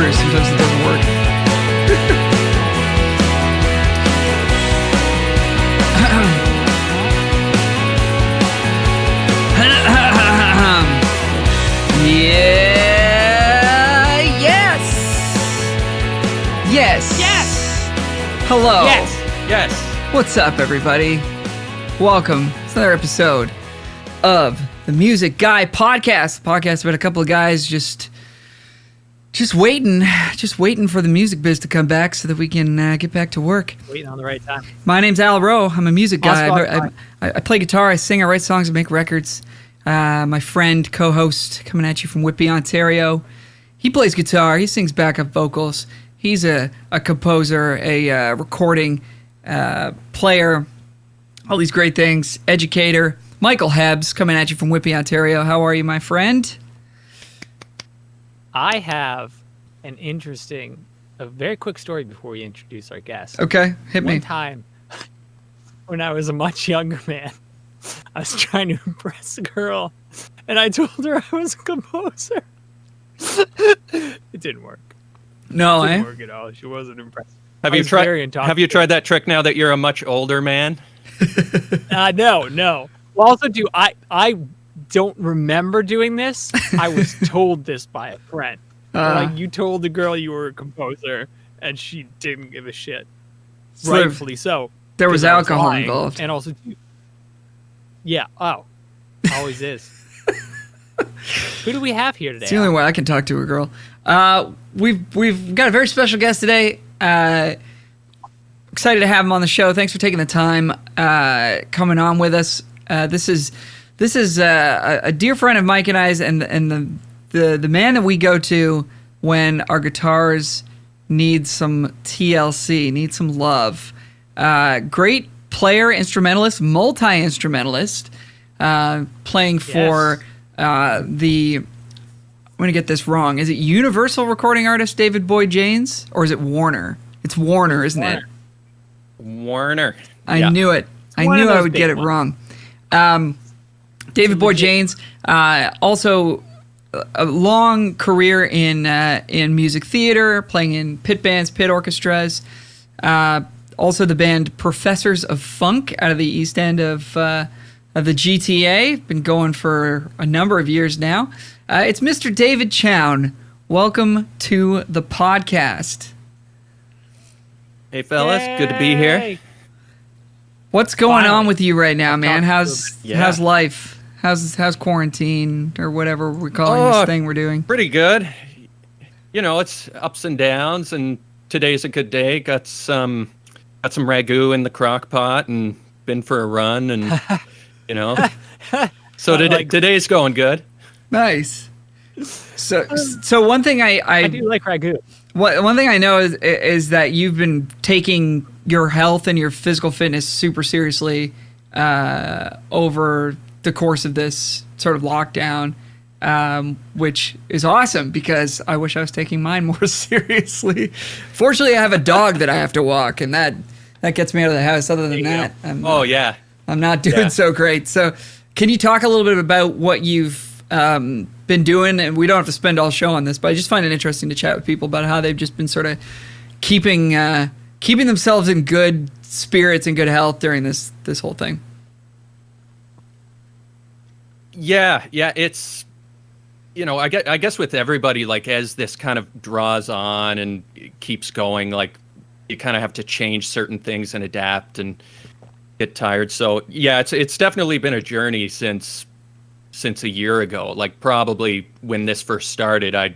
true. Sometimes it doesn't work. Yeah. Yes. Hello. Yes. What's up, everybody? Welcome to another episode of the Music Guy Podcast. The podcast about a couple of guys just waiting for the music biz to come back so that we can get back to work. Waiting on the right time. My name's Al Rowe. I'm a music guy. I play guitar, I sing, I write songs, I make records. My friend, co-host, coming at you from Whitby, Ontario. He plays guitar, he sings backup vocals. He's a composer, a recording player, all these great things. Educator. Michael Hebbs, coming at you from Whitby, Ontario. How are you, my friend? I have a very quick story before we introduce our guest. Okay, hit me. One time, when I was a much younger man, I was trying to impress a girl, and I told her I was a composer. It didn't work. No, It didn't work at all. She wasn't impressed. Have you tried that trick now that you're a much older man? No. Well, also, I don't remember doing this. I was told this by a friend. Like, you told the girl you were a composer, and she didn't give a shit. So Rightfully so. There was alcohol lying, involved. and also, yeah. Oh, always is. Who do we have here today? It's the only way I can talk to a girl. We've got a very special guest today. Excited to have him on the show. Thanks for taking the time coming on with us. This is a dear friend of Mike and I's, and the man that we go to when our guitars need some TLC, need some love. Great player, instrumentalist, multi-instrumentalist, playing for I'm going to get this wrong. Is it Universal recording artist David Boyd James, or is it Warner? It's Warner, isn't it? Warner. I knew it. I knew I would get it wrong. David Boyd James, also a long career in music theater, playing in pit bands, pit orchestras. Also the band Professors of Funk out of the East End of the GTA. Been going for a number of years now. It's Mr. David Chown. Welcome to the podcast. Hey, fellas. Good to be here. What's going on with you right now, man? How's life? How's quarantine or whatever we're calling this thing we're doing? Pretty good. You know, it's ups and downs, and today's a good day. Got some ragu in the crock pot and been for a run, and you know. So today's going good. Nice. So one thing I do like ragu. One thing I know is that you've been taking your health and your physical fitness super seriously over the course of this sort of lockdown, which is awesome because I wish I was taking mine more seriously. Fortunately, I have a dog that I have to walk, and that gets me out of the house. Other than that, I'm not doing so great. So can you talk a little bit about what you've been doing? And we don't have to spend all show on this, but I just find it interesting to chat with people about how they've just been sort of keeping themselves in good spirits and good health during this whole thing. Yeah, it's, you know, I guess with everybody, like, as this kind of draws on and keeps going, like, you kind of have to change certain things and adapt and get tired. So yeah, it's definitely been a journey since a year ago. Like, probably when this first started, I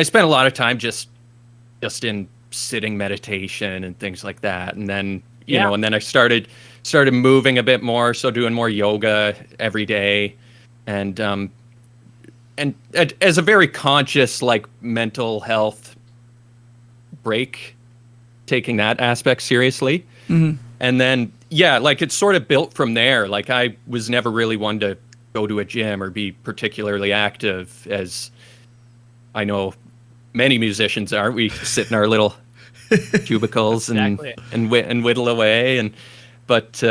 spent a lot of time just in sitting meditation and things like that, and then you know, and then I started moving a bit more, so doing more yoga every day, and as a very conscious, like, mental health break, taking that aspect seriously. Mm-hmm. And then like, it's sort of built from there. Like, I was never really one to go to a gym or be particularly active, as I know many musicians are. We sit in our little cubicles and whittle away, but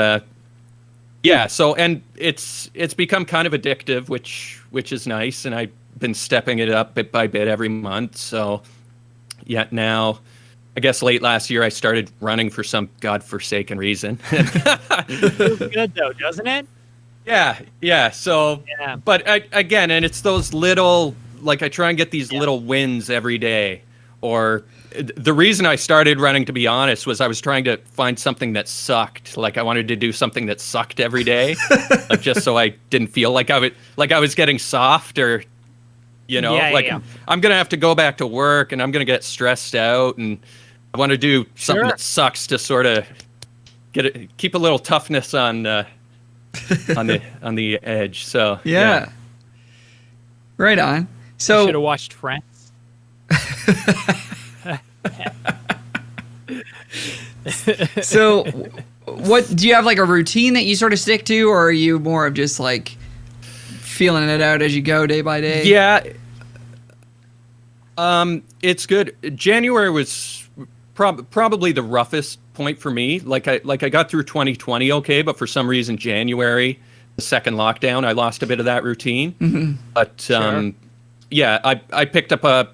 Yeah, so and it's become kind of addictive, which is nice, and I've been stepping it up bit by bit every month. So yeah, now I guess late last year I started running for some godforsaken reason. Feels good though, doesn't it? Yeah. So, Yeah. but again, and it's those little, like I try and get these little wins every day. Or the reason I started running, to be honest, was I was trying to find something that sucked. Like I wanted to do something that sucked every day, like just so I didn't feel like I was getting soft or, I'm gonna have to go back to work and I'm gonna get stressed out, and I want to do something that sucks to sort of keep a little toughness on on the edge. So yeah. Right on. So should have watched Friends. So what do you have, like a routine that you sort of stick to, or are you more of just like feeling it out as you go day by day? Yeah. It's good. January was probably the roughest point for me. Like I got through 2020 okay, but for some reason January, the second lockdown, I lost a bit of that routine. Mm-hmm. But yeah, I picked up a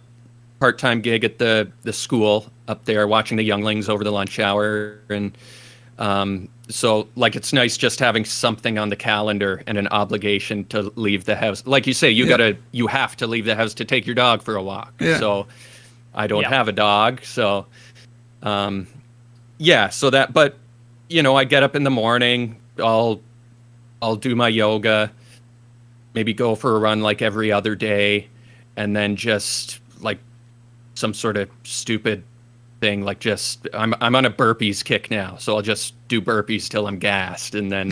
part-time gig at the school up there, watching the younglings over the lunch hour, and so like it's nice just having something on the calendar and an obligation to leave the house. Like you say, you have to leave the house to take your dog for a walk. Yeah. So I don't have a dog, so so that, but I get up in the morning, I'll do my yoga, maybe go for a run like every other day, and then just like some sort of stupid thing, like just I'm on a burpees kick now, so I'll just do burpees till I'm gassed, and then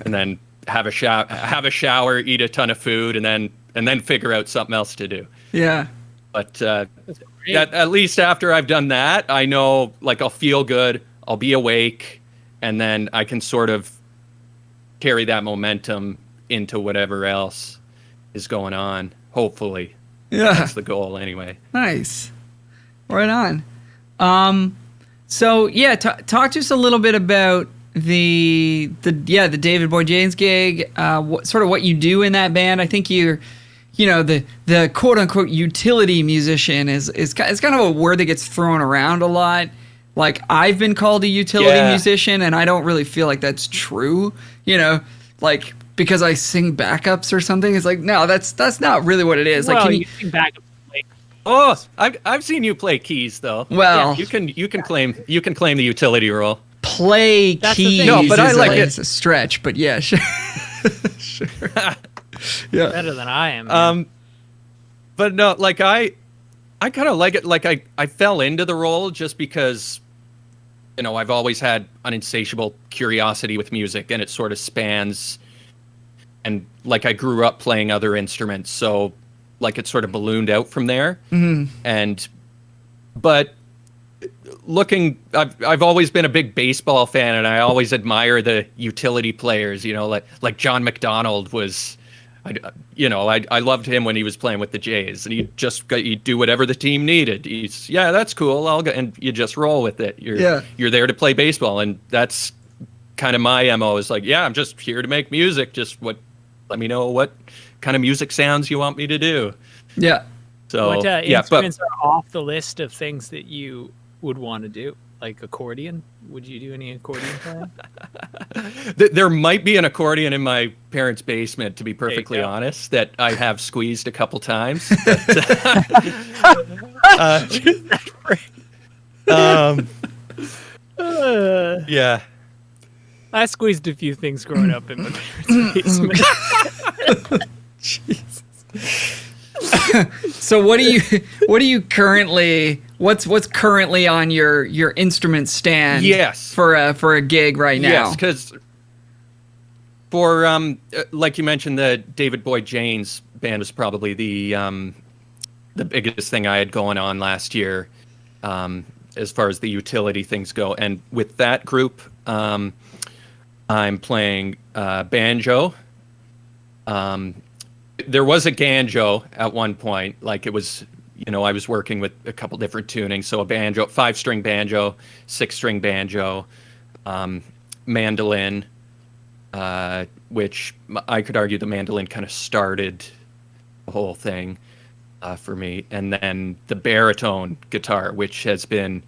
and then have a shower, eat a ton of food, and then figure out something else to do. Yeah. But at least after I've done that, I know, like, I'll feel good, I'll be awake, and then I can sort of carry that momentum into whatever else is going on, hopefully. Yeah. That's the goal anyway. Nice. Right on. So yeah, talk to us a little bit about the David Boy James gig, what you do in that band. I think you're, the quote unquote utility musician is kind of a word that gets thrown around a lot. Like, I've been called a utility musician, and I don't really feel like that's true. Like, because I sing backups or something. It's like, no, that's not really what it is. Well, like, can you sing backups. Oh, I've seen you play keys though. Well, you can claim the utility role. Play keys. No, but I like it. It's a stretch, but yeah, sure. Sure. Yeah. Better than I am. But no, like I kind of like it. Like I fell into the role just because, I've always had an insatiable curiosity with music, and it sort of spans. And like I grew up playing other instruments, so like it sort of ballooned out from there. Mm-hmm. But I've always been a big baseball fan, and I always admire the utility players. Like John McDonald was. I loved him when he was playing with the Jays, and he'd do whatever the team needed. That's cool. I'll go, and you just roll with it. You're there to play baseball, and that's kind of my MO. Is like, I'm just here to make music. Let me know what kind of music sounds you want me to do. Yeah. So what instruments are off the list of things that you would want to do? Like accordion? Would you do any accordion playing? There might be an accordion in my parents' basement, to be perfectly honest, that I have squeezed a couple times. Yeah. I squeezed a few things growing up in my parents' basement. Jesus. So what do you currently what's currently on your instrument stand? Yes. For a gig right now. Yes, because for like you mentioned, the David Boy James band was probably the biggest thing I had going on last year, as far as the utility things go. And with that group, I'm playing banjo. There was a banjo at one point. Like, it was, I was working with a couple different tunings. So a banjo, 5-string banjo, 6-string banjo, mandolin, which I could argue the mandolin kind of started the whole thing for me. And then the baritone guitar, which I've been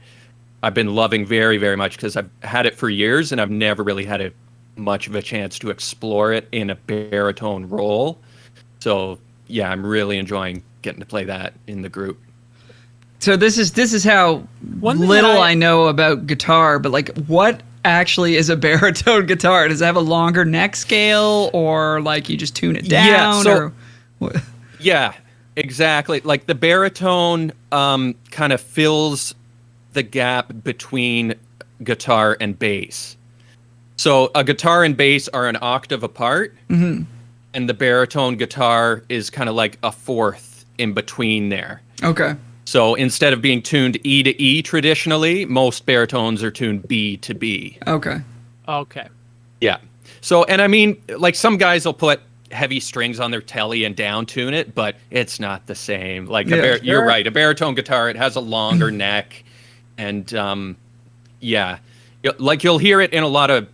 loving very, very much because I've had it for years and I've never really had much of a chance to explore it in a baritone role. So yeah, I'm really enjoying getting to play that in the group. So this is how little I know about guitar, but like what actually is a baritone guitar? Does it have a longer neck scale, or like you just tune it down? Yeah, so, or what? Yeah, exactly. Like the baritone kind of fills the gap between guitar and bass. So a guitar and bass are an octave apart, and the baritone guitar is kind of like a fourth in between there. Okay. So instead of being tuned E to E traditionally, most baritones are tuned B to B. Okay. Okay. Yeah. So, and I mean, like some guys will put heavy strings on their telly and down tune it, but it's not the same. Like you're right. A baritone guitar, it has a longer neck, and like you'll hear it in a lot of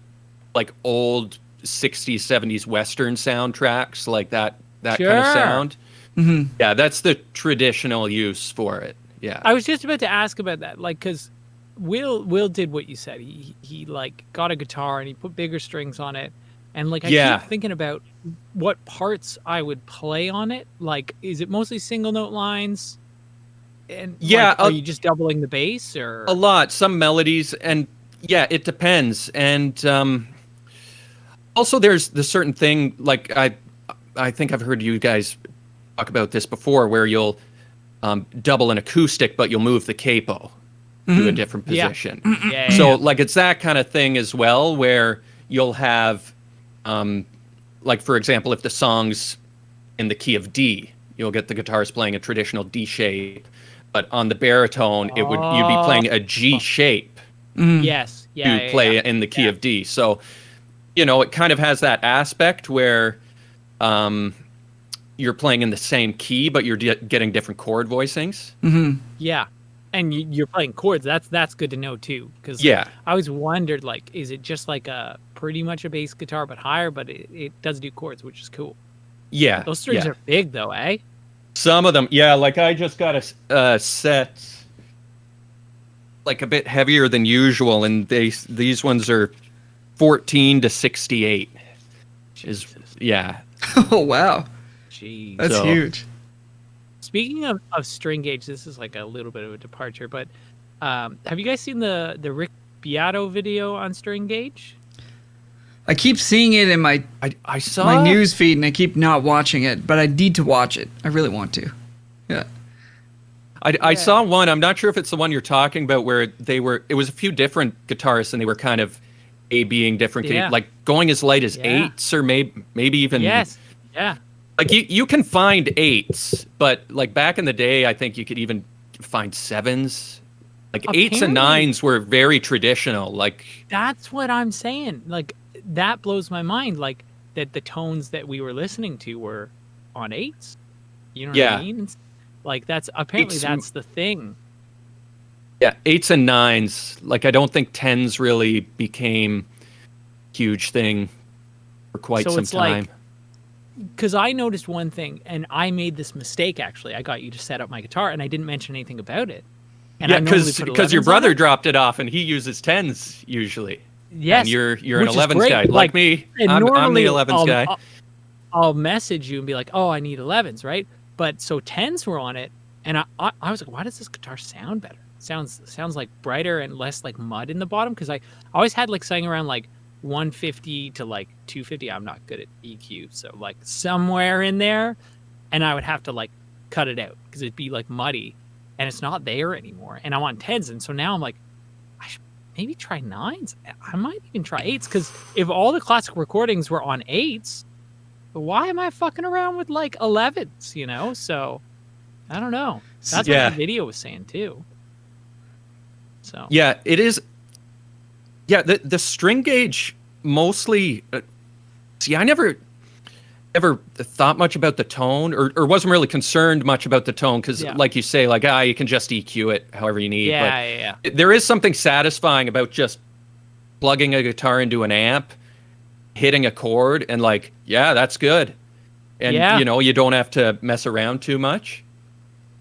like old 60s, 70s Western soundtracks, like that kind of sound. Mm-hmm. Yeah, that's the traditional use for it. Yeah. I was just about to ask about that, like, because Will did what you said. He like got a guitar and he put bigger strings on it, and like I keep thinking about what parts I would play on it. Like, is it mostly single note lines? And like, are you just doubling the bass or a lot? Some melodies, and yeah, it depends. And also, there's the certain thing like I think I've heard you guys talk about this before, where you'll double an acoustic, but you'll move the capo to a different position. Yeah. So like it's that kind of thing as well, where you'll have, like for example, if the song's in the key of D, you'll get the guitars playing a traditional D shape, but on the baritone, you'd be playing a G shape. Yes. Yeah. To play in the key of D. So, it kind of has that aspect where, you're playing in the same key, but you're getting different chord voicings. Mm-hmm. Yeah, and you're playing chords. That's good to know too, because I always wondered, like, is it just like a pretty much a bass guitar but higher, but it does do chords, which is cool. Yeah, those strings are big though, eh? Some of them, yeah. Like I just got a set, like a bit heavier than usual, and these ones are 14 to 68. Oh wow. Jeez. That's huge. Speaking of string gauge, this is like a little bit of a departure, but have you guys seen the Rick Beato video on string gauge? I keep seeing it in my news feed, and I keep not watching it, but I need to watch it. I really want to. Yeah. I saw one. I'm not sure if it's the one you're talking about, where it was a few different guitarists, and they were kind of A-Bing different, like going as light as eights, or maybe even like you can find eights, but like back in the day, I think you could even find sevens. Like eights and nines were very traditional. Like that's what I'm saying. Like that blows my mind. Like that the tones that we were listening to were on eights. You know what I mean? Like that's apparently that's the thing. Yeah, eights and nines. Like I don't think tens really became a huge thing for quite some time. Like, because I noticed one thing, and I made this mistake, actually. I got you to set up my guitar, and I didn't mention anything about it. And because your brother dropped it off, and he uses 10s usually. Yes. And you're an 11s guy. Like me, I'm the 11s guy. I'll message you and be like, oh, I need 11s, right? But so 10s were on it, and I was like, why does this guitar sound better? Sounds like brighter and less like mud in the bottom, because I always had like something around like 150 to like 250. I'm not good at EQ, so like somewhere in there, and I would have to like cut it out because it'd be like muddy, and it's not there anymore. And I want 10s, and so now I'm like, I should maybe try 9s. I might even try 8s, because if all the classic recordings were on 8s, why am I fucking around with like 11s? So I don't know. That's what the video was saying too. So yeah, it is. Yeah, the string gauge mostly. I never ever thought much about the tone, or wasn't really concerned much about the tone, because, like you say, like you can just EQ it however you need. There is something satisfying about just plugging a guitar into an amp hitting a chord and like, yeah, that's good. And Yeah. you don't have to mess around too much.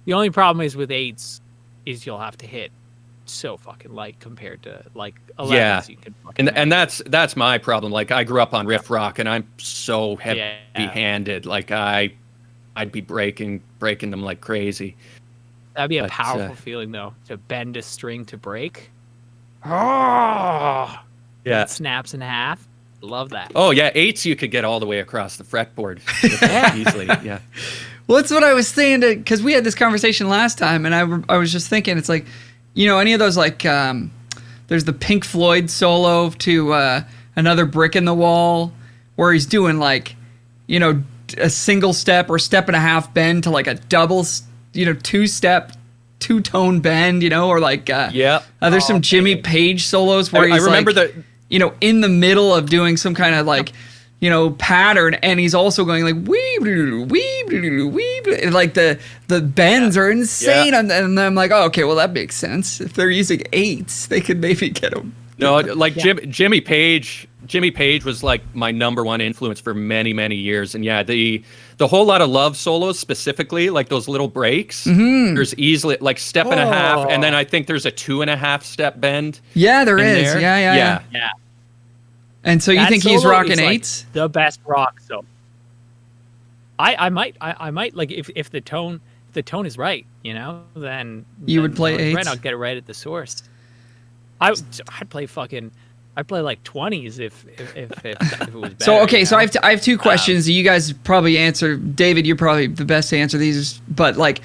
The only problem is with 8s is you'll have to hit so fucking light compared to like 11s. Yeah. You can fucking And that's my problem. Like I grew up on riff rock and I'm so heavy-handed. Like I'd be breaking them like crazy. That'd be a But, powerful feeling though, to bend a string to break. Oh, Yeah. it snaps in half. Love that. Oh yeah, 8s you could get all the way across the fretboard easily. Yeah. Well, that's what I was saying because we had this conversation last time, and I was just thinking, it's like, any of those like, there's the Pink Floyd solo to Another Brick in the Wall, where he's doing like, a single step or step and a half bend to like a double, two-step, two-tone bend, or like, there's some Jimmy Page solos where he's I remember like, in the middle of doing some kind of like, pattern, and he's also going like wee wee, like the bends are insane, and I'm like, oh, okay, well that makes sense. If they're using 8s, they could maybe get them. No, like Jimmy Page was like my number one influence for many, many years, and the Whole Lot of Love solos specifically, like those little breaks. There's easily like step and a half, and then I think there's a 2.5 step bend. Yeah, there is. There. Yeah. And so you think he's rocking 8s? Like the best rock solo. I might like if the tone is right, then you would play 8s. Right, I'll get it right at the source. I'd play like 20s if it was better. So okay, so I have two questions. You guys probably answer. David, you're probably the best to answer these. But like,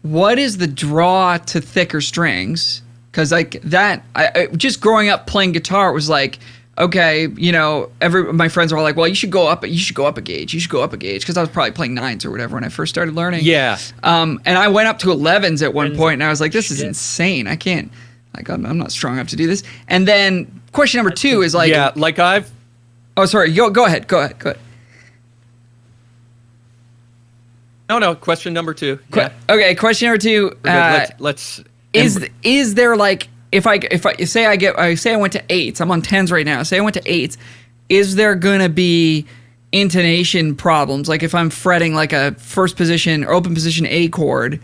what is the draw to thicker strings? Because like that, I just growing up playing guitar, it was like, okay, my friends were all like, well, you should go up a gauge. Because I was probably playing 9s or whatever when I first started learning. Yeah. And I went up to 11s at one point, and I was like, this is insane. I can't. Like, I'm not strong enough to do this. And then question number 2 is like... Yeah, like I've... Oh, sorry. Go ahead. No, question number 2. Okay, question number 2. Let's... Is there like... If I say I went to 8s, I'm on 10s right now. Say I went to 8s, is there going to be intonation problems? Like if I'm fretting like a first position or open position A chord,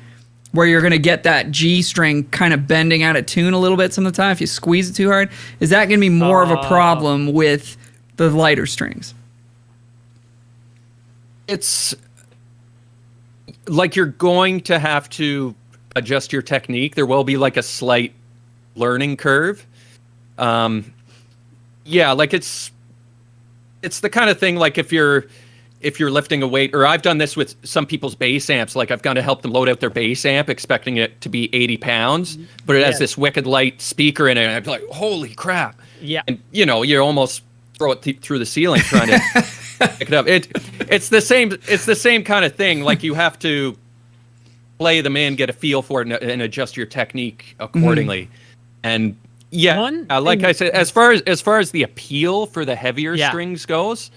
where you're going to get that G string kind of bending out of tune a little bit some of the time if you squeeze it too hard. Is that going to be more of a problem with the lighter strings? It's like you're going to have to adjust your technique. There will be like a slight learning curve. Like it's the kind of thing like if you're lifting a weight, or I've done this with some people's bass amps, like I've gone to help them load out their bass amp expecting it to be 80 pounds, but it has this wicked light speaker in it, and I'm like, holy crap. Yeah. And you almost throw it through the ceiling trying to pick it up. It's the same kind of thing. Like you have to play them in, get a feel for it, and adjust your technique accordingly. And like I said, as far as the appeal for the heavier strings goes,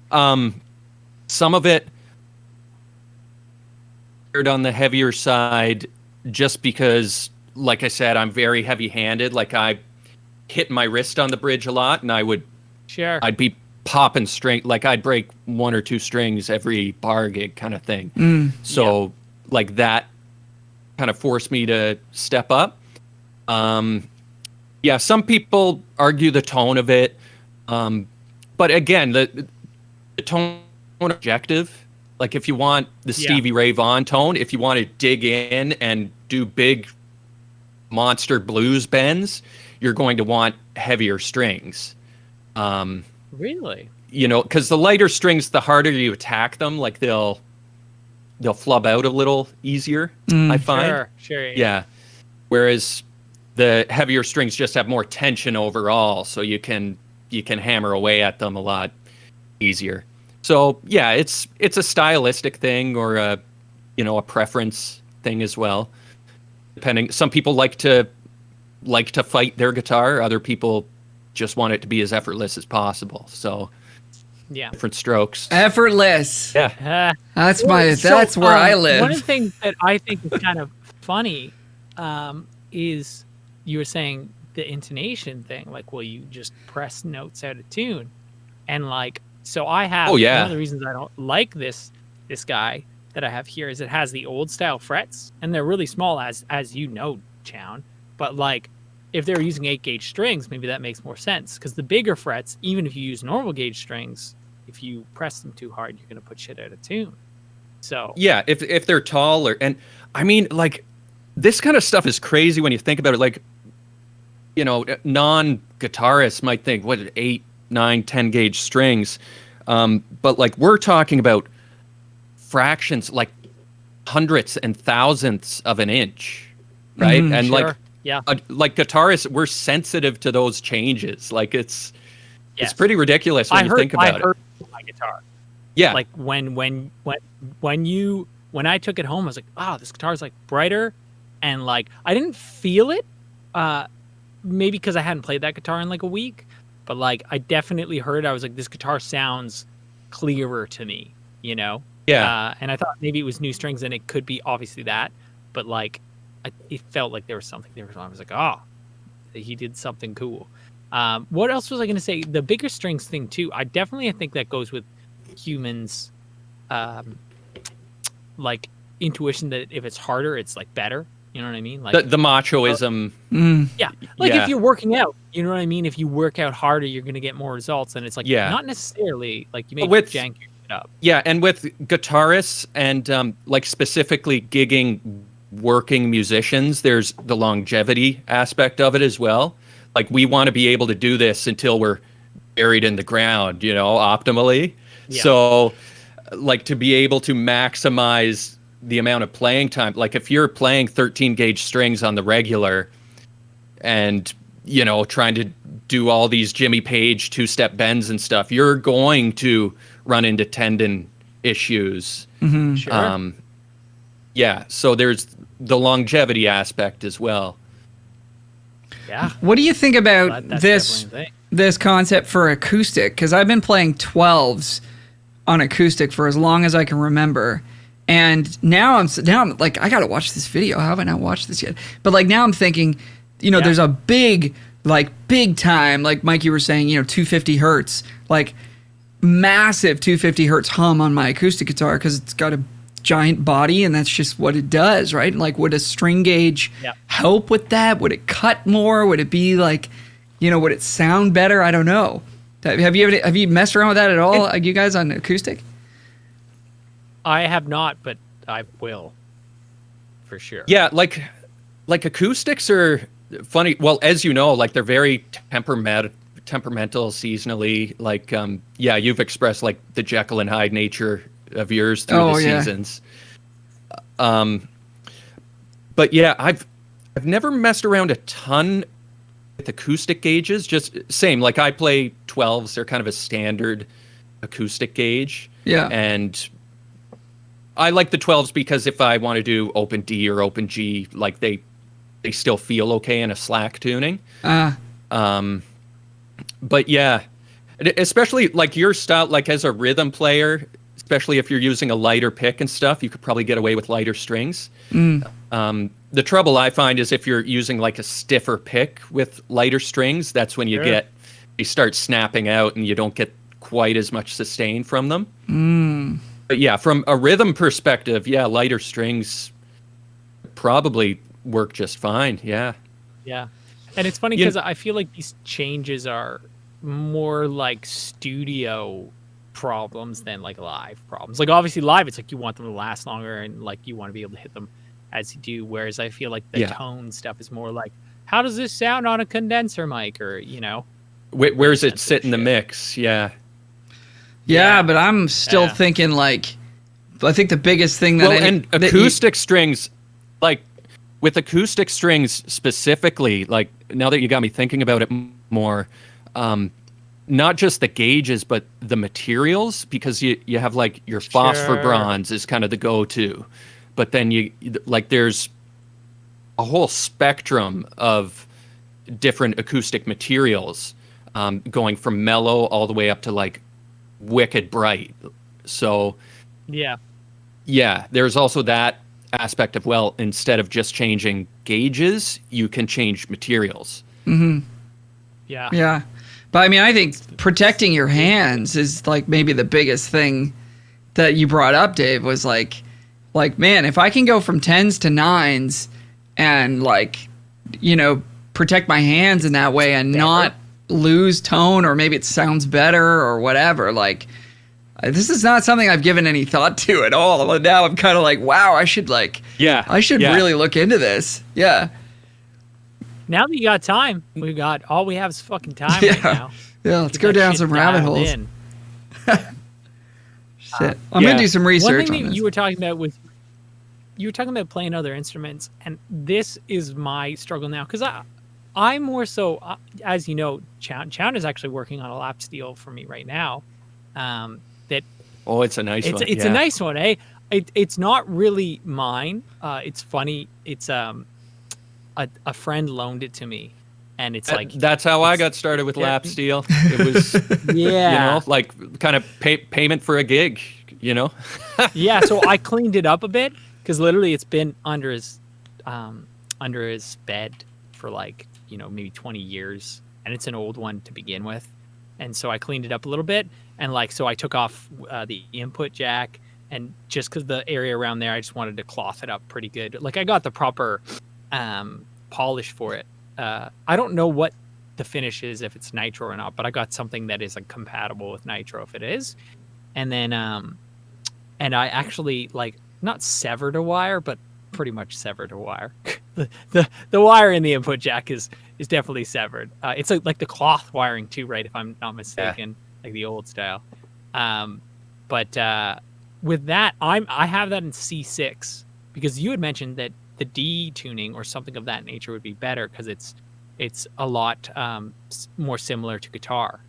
some of it on the heavier side, just because, like I said, I'm very heavy-handed. Like I hit my wrist on the bridge a lot, and I'd be popping string, like I'd break 1 or 2 strings every bar gig kind of thing. Like that kind of forced me to step up. Some people argue the tone of it, but again, the tone objective. Like if you want the Stevie Ray Vaughan tone, if you want to dig in and do big monster blues bends, you're going to want heavier strings. Really? Because the lighter strings, the harder you attack them, like they'll flub out a little easier, I find. Sure. Yeah. Whereas the heavier strings just have more tension overall, so you can hammer away at them a lot easier. So it's a stylistic thing, or a preference thing as well. Depending, some people like to fight their guitar. Other people just want it to be as effortless as possible. So different strokes. Effortless. Yeah. That's where I live. One of the things that I think is kind of funny is you were saying the intonation thing. Like, well, you just press notes out of tune. And like, so I have Oh, yeah. one of the reasons I don't like this guy that I have here is it has the old style frets, and they're really small, as you know, Chown. But like, if they're using 8-gauge strings, maybe that makes more sense, because the bigger frets, even if you use normal gauge strings, if you press them too hard, you're gonna put shit out of tune. So Yeah, if they're taller, and I mean, like, this kind of stuff is crazy when you think about it. Like, you know, non-guitarists might think, what, 8, 9, 10 gauge strings, but like we're talking about fractions, like hundredths and thousandths of an inch, right? And sure. like, yeah, like guitarists, we're sensitive to those changes. Like it's Yes. pretty ridiculous when you think about I it. heard my guitar. Yeah, Like when I took it home, I was like, oh, this guitar is like brighter, and like I didn't feel it. Maybe because I hadn't played that guitar in like a week, but like I definitely heard. I was like, this guitar sounds clearer to me, you know. yeah. And I thought maybe it was new strings, and it could be obviously that, but like it felt like there was something there. I was like, oh, he did something cool. What else was I going to say? The bigger strings thing too. I think that goes with humans, like intuition that if it's harder, it's like better. You know what I mean? Like The machoism. yeah, like Yeah. if you're working out, you know what I mean. If you work out harder, you're going to get more results, and it's like Yeah. not necessarily like you may With- jank your shit up. Yeah, and with guitarists and like specifically gigging working musicians, there's the longevity aspect of it as well. Like we want to be able to do this until we're buried in the ground, you know, optimally. Yeah. So like to be able to maximize the amount of playing time, like if you're playing 13 gauge strings on the regular and, you know, trying to do all these Jimmy Page 2-step bends and stuff, you're going to run into tendon issues. Sure. Yeah, so there's the longevity aspect as well. Yeah. What do you think about That's this definitely a thing. this concept for acoustic? Because I've been playing 12s on acoustic for as long as I can remember, and now I'm like, I gotta watch this video. How have I not watched this yet? But like now I'm thinking, you know, Yeah. there's a big time, like Mike, you were saying, you know, 250 hertz, like massive 250 hertz hum on my acoustic guitar because it's got a giant body and that's just what it does, right? Like, would a string gauge Yeah. help with that? Would it cut more? Would it be like, you know, would it sound better? I don't know. Have you messed around with that at all? Like you guys on acoustic? I have not, but I will for sure. Yeah, like acoustics are funny. Well, as you know, like they're very temperamental seasonally. Like, yeah, you've expressed like the Jekyll and Hyde nature of yours through the seasons. But yeah, I've never messed around a ton with acoustic gauges. Just same, like I play 12s. They're kind of a standard acoustic gauge. Yeah. And I like the 12s because if I want to do open D or open G, like they still feel okay in a slack tuning. But yeah, especially like your style, like as a rhythm player, especially if you're using a lighter pick and stuff, you could probably get away with lighter strings. The trouble I find is if you're using like a stiffer pick with lighter strings, that's when you start snapping out and you don't get quite as much sustain from them. But yeah, from a rhythm perspective, yeah, lighter strings probably work just fine. Yeah. Yeah. And it's funny because I feel like these changes are more like studio problems than like live problems. Like obviously live, it's like you want them to last longer and like you want to be able to hit them as you do. Whereas I feel like the tone stuff is more like, how does this sound on a condenser mic, or, you know, where does it sit in the mix? Yeah. Yeah, but I'm still thinking like, I think the biggest thing that acoustic strings, like with acoustic strings specifically, like now that you got me thinking about it more, not just the gauges, but the materials, because you have like your phosphor bronze is kind of the go-to, but then you like there's a whole spectrum of different acoustic materials, going from mellow all the way up to like wicked bright. So yeah, there's also that aspect of, well, instead of just changing gauges, you can change materials. Yeah. But I mean, I think protecting your hands is like maybe the biggest thing that you brought up, Dave, was like, man, if I can go from 10s to 9s and like, you know, protect my hands in that way and not lose tone, or maybe it sounds better or whatever, like, this is not something I've given any thought to at all. And now I'm kind of like, wow, I should really look into this. Yeah. Now that you got time, all we have is fucking time right now. Yeah, let's go down some rabbit holes. Shit. I'm going to do some research One on thing this. you were talking about playing other instruments, and this is my struggle now, because I'm more so, as you know, Chown is actually working on a lap steel for me right now. It's a nice one. It's a nice one, eh? It's not really mine. It's funny. It's a friend loaned it to me, and it's like that's how I got started with lap steel. It was you know, like kind of payment for a gig, you know. Yeah, so I cleaned it up a bit, because literally it's been under his bed for like, you know, maybe 20 years, and it's an old one to begin with. And so I cleaned it up a little bit, and like, so I took off the input jack, and just because the area around there, I just wanted to cloth it up pretty good. Like, I got the proper polish for it. I don't know what the finish is, if it's nitro or not, but I got something that is like compatible with nitro if it is. And then and I actually like not severed a wire, but pretty much severed a wire. the wire in the input jack is definitely severed. It's like the cloth wiring too, right? If I'm not mistaken, like the old style. But with that, I have that in C6, because you had mentioned that the D tuning or something of that nature would be better, because it's a lot more similar to guitar,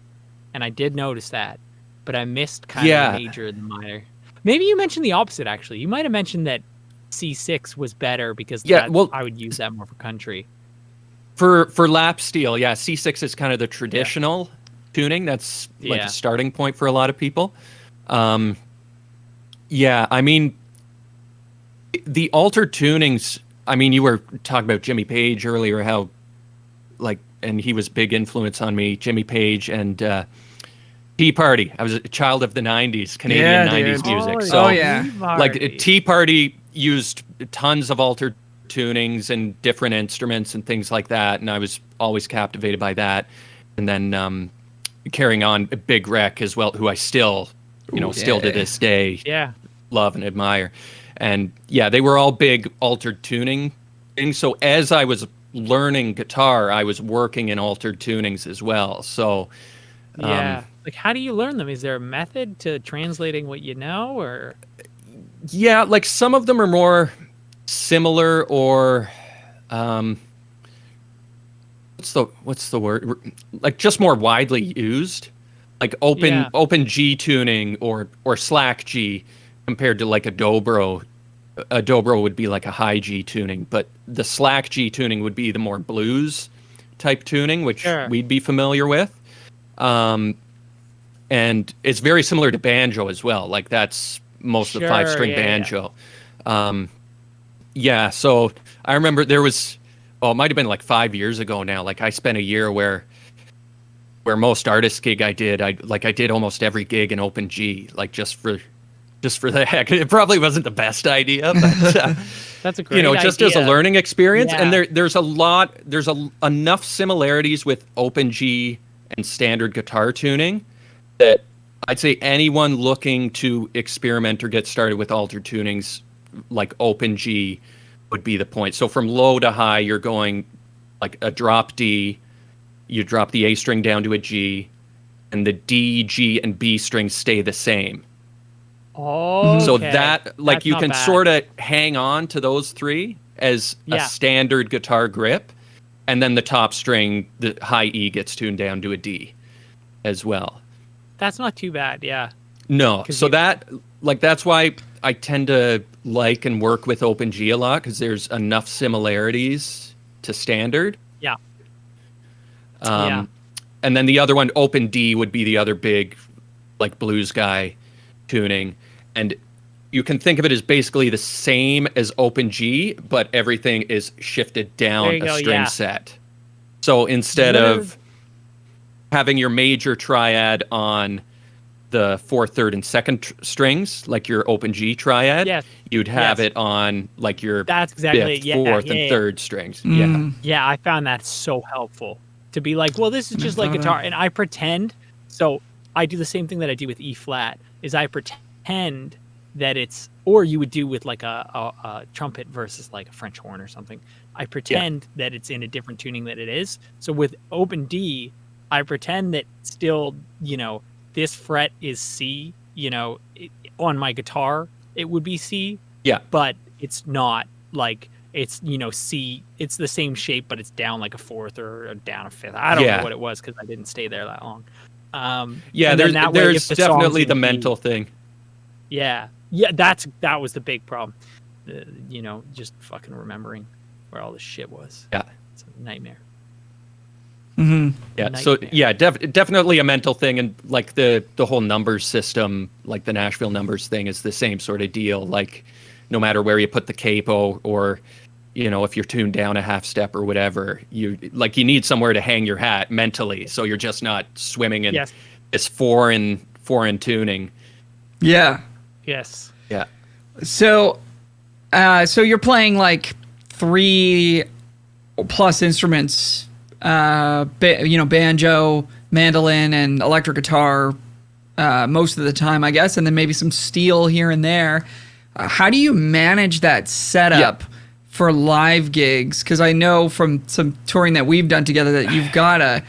and I did notice that, but I missed kind of the major and the minor. Maybe you mentioned the opposite. Actually, you might have mentioned that C6 was better, because I would use that more for country. For lap steel, C6 is kind of the traditional tuning. That's like a starting point for a lot of people. I mean, the altered tunings, I mean, you were talking about Jimmy Page earlier, how like, and he was big influence on me, Jimmy Page and Tea Party. I was a child of the 90s, Canadian 90s music. Like Tea Party used tons of altered tunings and different instruments and things like that, and I was always captivated by that. And then carrying on Big Wreck as well, who I still to this day love and admire. And they were all big altered tuning things. So as I was learning guitar, I was working in altered tunings as well. So like, how do you learn them? Is there a method to translating what you know, or? Yeah, like some of them are more similar, or what's the word? Like just more widely used, like open G tuning or slack G compared to like a dobro. A dobro would be like a high G tuning, but the slack G tuning would be the more blues type tuning, which we'd be familiar with. And it's very similar to banjo as well. Like that's most of the 5-string banjo. So I remember there was, it might have been like 5 years ago now. Like I spent a year where most artist gig I did almost every gig in open G, like just for the heck. It probably wasn't the best idea, but that's a great idea. Just as a learning experience. And there's enough similarities with open G and standard guitar tuning that I'd say anyone looking to experiment or get started with altered tunings, like open G would be the point. So from low to high, you're going like a drop D, you drop the A string down to a G, and the D, G, and B strings stay the same. Oh, so that like you can sort of hang on to those three as a standard guitar grip, and then the top string, the high E, gets tuned down to a D as well. That's not too bad, No, so that's why I tend to like and work with open G a lot, because there's enough similarities to standard. And then the other one, open D, would be the other big like blues guy tuning, and you can think of it as basically the same as open G, but everything is shifted down a string set. So instead of having your major triad on the 4th, 3rd, and 2nd strings, like your open G triad. Yes. You'd have Yes. it on like your That's exactly 5th, yeah, 4th, yeah, and yeah. 3rd strings. Yeah. Yeah, I found that so helpful to be like, well, this is just like thought of guitar, and I pretend. So I do the same thing that I do with E flat. Is I pretend that it's, or you would do with like a trumpet versus like a French horn or something. I pretend that it's in a different tuning that it is. So with open D, I pretend that still, this fret is C. On my guitar, it would be C. Yeah. But it's not like it's C. It's the same shape, but it's down like a 4th or down a 5th. I don't know what it was because I didn't stay there that long. Yeah, there's definitely the mental thing. Yeah, that was the big problem. Just fucking remembering where all this shit was. Yeah, it's a nightmare. Yeah, so yeah, definitely a mental thing, and like the whole numbers system, like the Nashville numbers thing, is the same sort of deal. Like, no matter where you put the capo, or if you're tuned down a half step or whatever, you need somewhere to hang your hat mentally, so you're just not swimming in this foreign tuning. Yeah. Yes. Yeah. So you're playing like 3+ instruments, banjo, mandolin, and electric guitar, most of the time, I guess, and then maybe some steel here and there. How do you manage that setup for live gigs? Because I know from some touring that we've done together that you've got a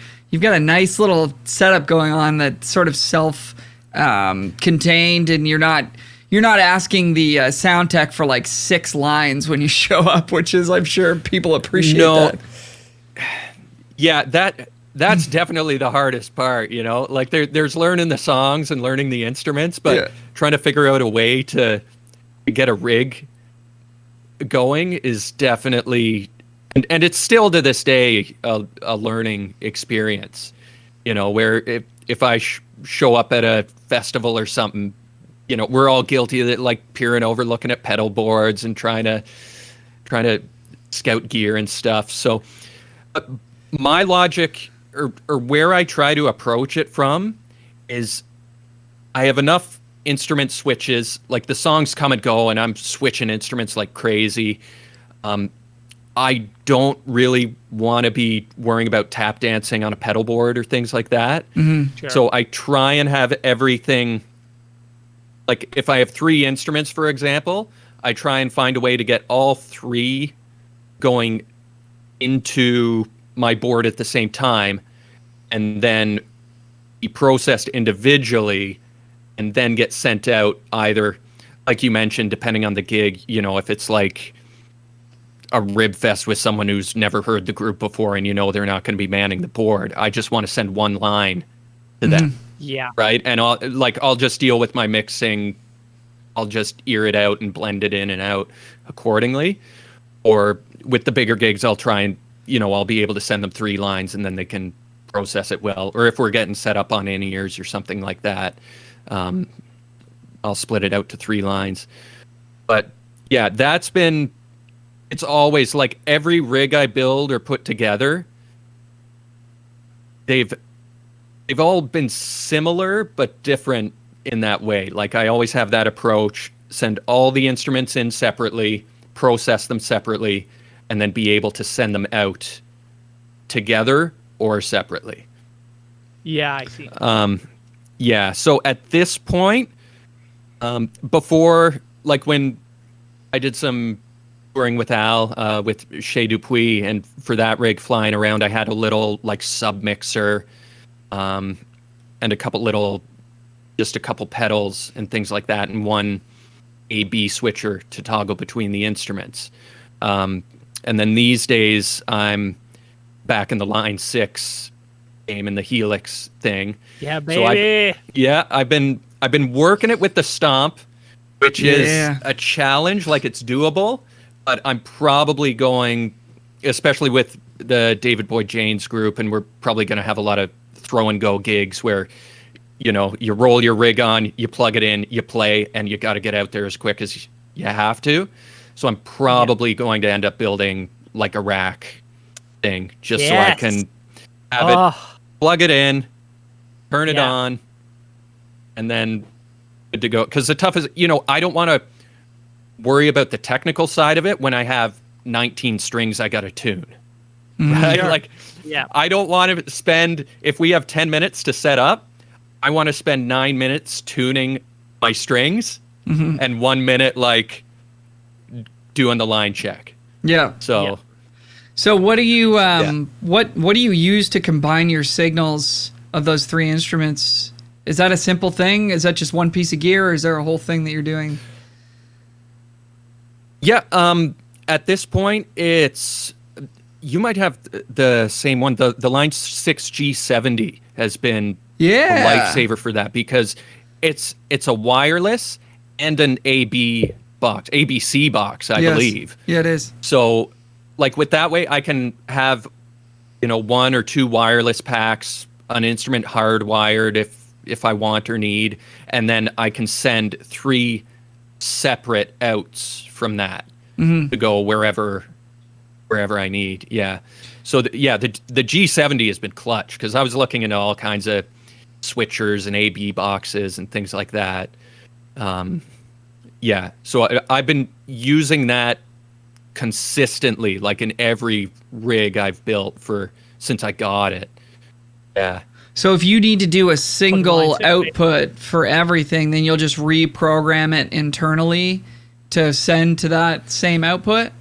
nice little setup going on that's sort of self contained, and you're not asking the sound tech for like 6 lines when you show up, which is, I'm sure people appreciate that. Yeah, that's definitely the hardest part, like there's learning the songs and learning the instruments, but trying to figure out a way to get a rig going is definitely, and it's still to this day a learning experience, where if I show up at a festival or something, we're all guilty of it, like peering over, looking at pedal boards and trying to scout gear and stuff. So my logic, or where I try to approach it from, is I have enough instrument switches, like the songs come and go and I'm switching instruments like crazy. I don't really want to be worrying about tap dancing on a pedal board or things like that. Sure. So I try and have everything, like if I have 3 instruments, for example, I try and find a way to get all 3 going into my board at the same time, and then be processed individually, and then get sent out, either, like you mentioned, depending on the gig, if it's like a rib fest with someone who's never heard the group before and they're not going to be manning the board, I just want to send 1 line to them. Yeah. Right? And I'll just deal with my mixing. I'll just ear it out and blend it in and out accordingly. Or with the bigger gigs, I'll try and, I'll be able to send them 3 lines and then they can process it well. Or if we're getting set up on in-ears or something like that, I'll split it out to 3 lines. But yeah, it's always like every rig I build or put together, they've all been similar but different in that way. Like I always have that approach, send all the instruments in separately, process them separately, and then be able to send them out together or separately. Yeah, I see. Yeah, so at this point, before, like when I did some touring with Al, with Chez Dupuis, and for that rig flying around, I had a little like sub mixer, and a couple pedals and things like that, and 1 A/B switcher to toggle between the instruments. And then these days, I'm back in the Line 6 game in the Helix thing. Yeah, baby. So I've been working it with the Stomp, which is a challenge. Like, it's doable, but I'm probably going, especially with the David Boyd Janes group, and we're probably going to have a lot of throw and go gigs where, you roll your rig on, you plug it in, you play, and you got to get out there as quick as you have to. So I'm probably going to end up building like a rack thing, just so I can have it, plug it in, turn it on, and then good to go. Because the toughest, I don't want to worry about the technical side of it when I have 19 strings I got to tune. Right? Sure. Like, Yeah. I don't want to spend, if we have 10 minutes to set up, I want to spend 9 minutes tuning my strings and 1 minute like doing the line check. Yeah. So what do you what do you use to combine your signals of those three instruments? Is that a simple thing? Is that just one piece of gear, or is there a whole thing that you're doing? Yeah, at this point it's you might have the same one. The Line 6 G70 has been a lifesaver for that because it's a wireless and an ABC box, I believe. Yeah, it is. So like with that way I can have one or two wireless packs, an instrument hardwired if I want or need, and then I can send 3 separate outs from that to go wherever I need. Yeah. So the G70 has been clutch because I was looking into all kinds of switchers and AB boxes and things like that. So I've been using that consistently, like in every rig I've built since I got it. Yeah. So if you need to do a single output for everything, then you'll just reprogram it internally to send to that same output?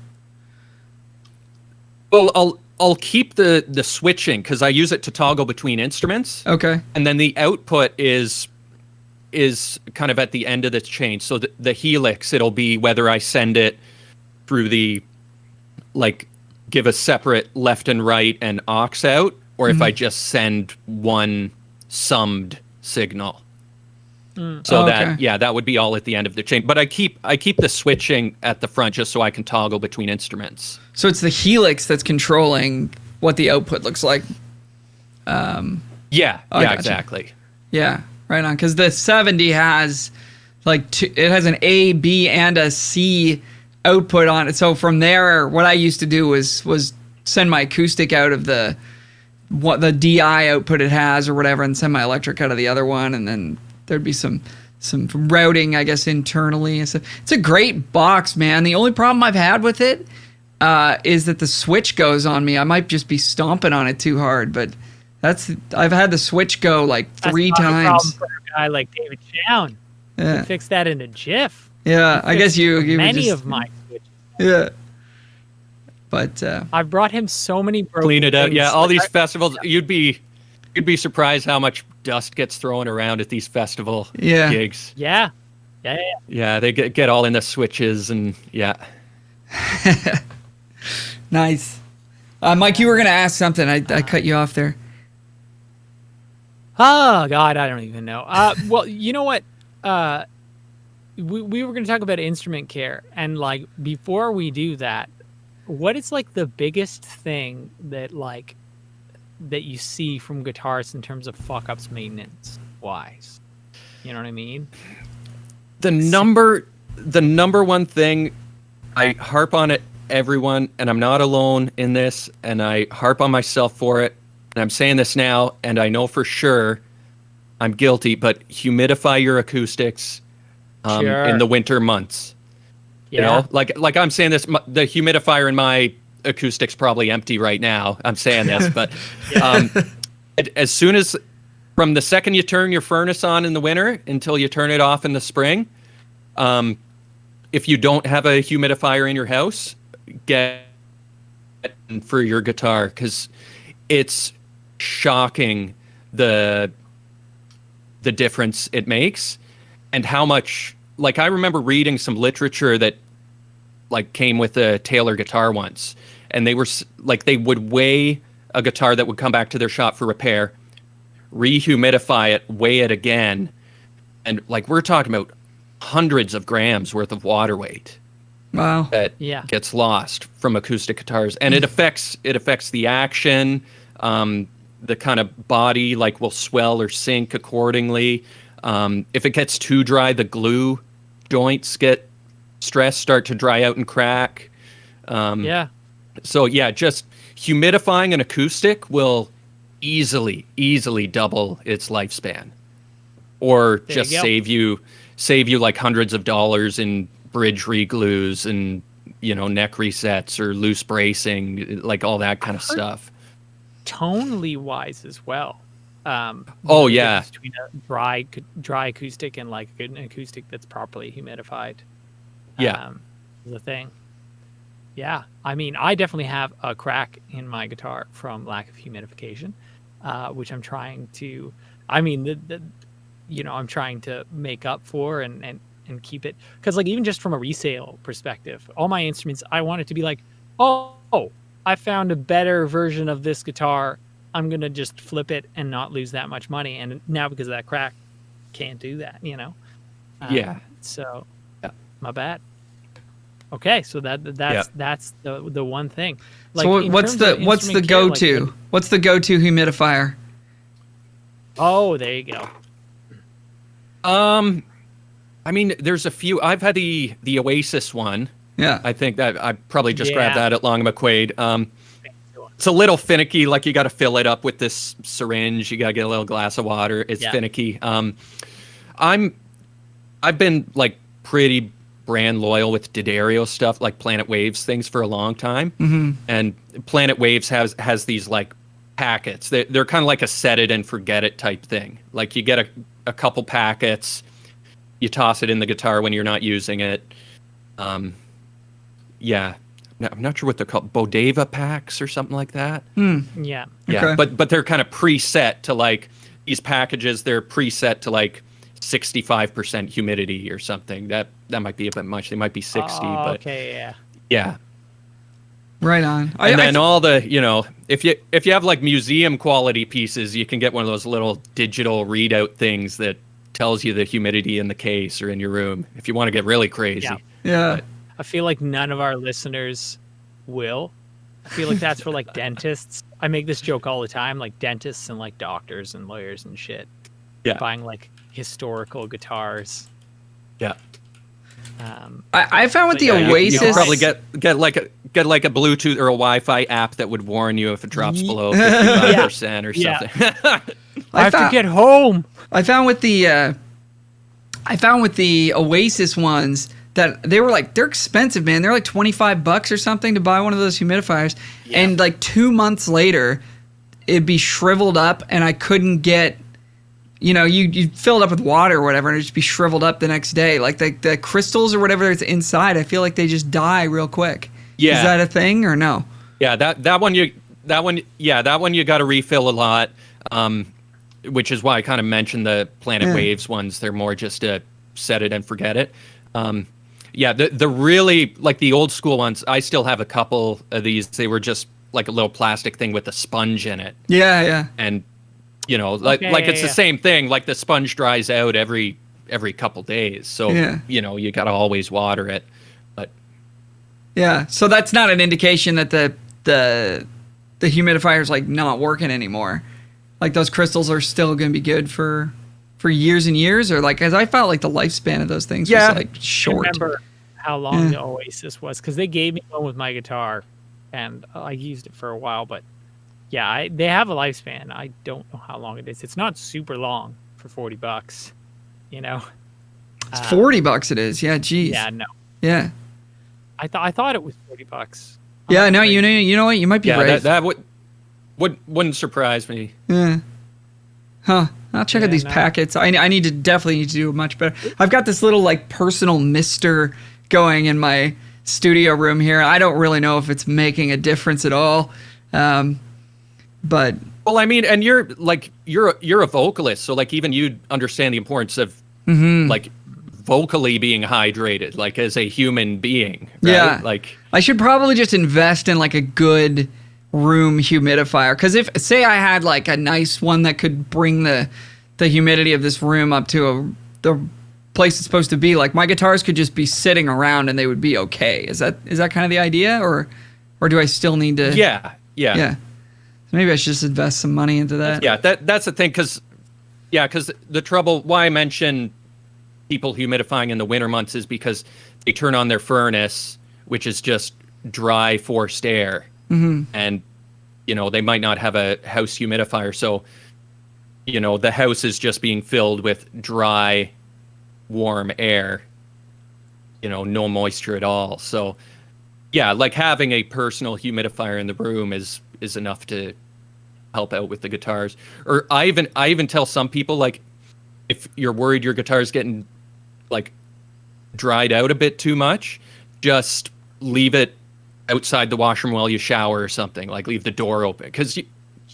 Well, I'll keep the switching because I use it to toggle between instruments. Okay. And then the output is kind of at the end of the chain. So the helix, it'll be whether I send it through give a separate left and right and aux out, or if I just send one summed signal. So that would be all at the end of the chain. But I keep the switching at the front just so I can toggle between instruments. So it's the helix that's controlling what the output looks like. Gotcha. Exactly. Yeah, right on. Because the 70 has it has an A, B, and a C output on it. So from there, what I used to do was send my acoustic out of the DI output it has or whatever, and send my electric out of the other one, and then there'd be some routing, I guess, internally and stuff. It's a great box, man. The only problem I've had with it is that the switch goes on me. I might just be stomping on it too hard, but I've had the switch go like 3 times. That's not a problem for a guy like David Chown. Yeah. You fix that in a jiff. Yeah, I guess you many of my switches. Yeah. But I've brought him so many broken clean it out. things. Yeah, all these festivals, you'd be surprised how much dust gets thrown around at these festival gigs. Yeah. Yeah, they get all in the switches and yeah. Nice. Mike, you were going to ask something. I cut you off there. Oh, God, I don't even know. Well, you know what? We were going to talk about instrument care. And, before we do that, what is, the biggest thing that you see from guitarists in terms of fuck-ups maintenance-wise? You know what I mean? The number one thing, I harp on it, everyone, and I'm not alone in this, and I harp on myself for it, and I'm saying this now, and I know for sure I'm guilty, but humidify your acoustics in the winter months. Yeah. You know, like I'm saying this, the humidifier in my acoustic's probably empty right now. I'm saying this, but as soon as, from the second you turn your furnace on in the winter until you turn it off in the spring, if you don't have a humidifier in your house, get it for your guitar, because it's shocking the difference it makes and how much. I remember reading some literature that came with a Taylor guitar once, and they were they would weigh a guitar that would come back to their shop for repair, rehumidify it, weigh it again, and we're talking about hundreds of grams worth of water weight. Wow. That gets lost from acoustic guitars, and it affects the action, the kind of body will swell or sink accordingly. If it gets too dry, the glue joints get stressed, start to dry out and crack. So just humidifying an acoustic will easily double its lifespan, or There just you go. save you like hundreds of dollars in bridge re-glues and neck resets or loose bracing, like all that kind of stuff. Tonally wise as well. Oh, the yeah. difference between a dry acoustic and like an acoustic that's properly humidified. Yeah. The thing. Yeah, I mean, I definitely have a crack in my guitar from lack of humidification, which I'm trying to. I mean, I'm trying to make up for and keep it, because like even just from a resale perspective, all my instruments, I want it to be like, oh, I found a better version of this guitar. I'm gonna just flip it and not lose that much money. And now because of that crack, can't do that. Yeah. So, Yeah. my bad. Okay, so that's the one thing. Like, So in what's terms of what's the instrument care, go-to? like, What's the go-to humidifier? oh, there you go. I mean, there's a few. I've had the Oasis one. Yeah. I think that I probably just grabbed Yeah. that at Long McQuaid. It's a little finicky. Like you got to fill it up with this syringe. You got to get a little glass of water. It's finicky. I've been like pretty brand loyal with D'Addario stuff, like Planet Waves things, for a long time. Mm-hmm. And Planet Waves has these like packets. They're kind of like a set it and forget it type thing. Like you get a couple packets, you toss it in the guitar when you're not using it. Yeah. I'm not sure what they're called, Bodega packs or something like that. Yeah. Yeah, Okay. but they're kind of preset to like these packages. They're preset to like 65% humidity or something. That might be a bit much. They might be 60, but okay, yeah. yeah. Right on. And then all the, if you have like museum quality pieces, you can get one of those little digital readout things that tells you the humidity in the case or in your room if you want to get really crazy. Yeah. Yeah. But- I feel like none of our listeners will. I feel like that's for like dentists. I make this joke all the time, like dentists and like doctors and lawyers and shit. Yeah. Buying like historical guitars. Yeah. I found with But the yeah, Oasis. You could probably get like a Bluetooth or a Wi-Fi app that would warn you if it drops below 55% or Yeah. something. I have to found- get home. I found with the Oasis ones that they're expensive, man. They're like $25 or something to buy one of those humidifiers. Yeah. And like 2 months later, it'd be shriveled up and I couldn't get, you fill it up with water or whatever and it'd just be shriveled up the next day. Like the crystals or whatever that's inside, I feel like they just die real quick. Yeah. Is that a thing or no? Yeah, that one you got to refill a lot, which is why I kind of mentioned the Planet Waves ones. They're more just a set it and forget it. Yeah, the really like the old school ones. I still have a couple of these. They were just like a little plastic thing with a sponge in it, Yeah. and Okay, it's the yeah. same thing. Like the sponge dries out every couple days, so Yeah. you got to always water it. But Yeah. So that's not an indication that the humidifier's like not working anymore. Like those crystals are still going to be good for years and years, or like, as I felt like the lifespan of those things Yeah. was like I short. remember how long the Oasis was, because they gave me one with my guitar, and I used it for a while. But yeah, they have a lifespan. I don't know how long it is. It's not super long for $40. It's $40 it is. Yeah, geez. Yeah, no. Yeah. I thought it was $40. Yeah, no, you know what? You might be yeah, right. that wouldn't surprise me. Yeah. Huh. I'll check out Yeah, these no. packets. I definitely need to do much better. I've got this little like personal mister going in my studio room here. I don't really know if it's making a difference at all. But Well, I mean, and you're a vocalist, so like even you understand the importance of like vocally being hydrated, like as a human being. Right? Yeah. Like I should probably just invest in like a good room humidifier. Because if, say, I had like a nice one that could bring the humidity of this room up to the place it's supposed to be, like my guitars could just be sitting around and they would be okay. Is that kind of the idea, or do I still need to? yeah. Yeah. So maybe I should just invest some money into that. Yeah, that's the thing, because the trouble, why I mention people humidifying in the winter months is because they turn on their furnace, which is just dry forced air, and they might not have a house humidifier, so the house is just being filled with dry, warm air, no moisture at all. So yeah, like having a personal humidifier in the room is enough to help out with the guitars. Or I even tell some people, like, if you're worried your guitar is getting like dried out a bit too much, just leave it outside the washroom while you shower or something. Like, leave the door open, because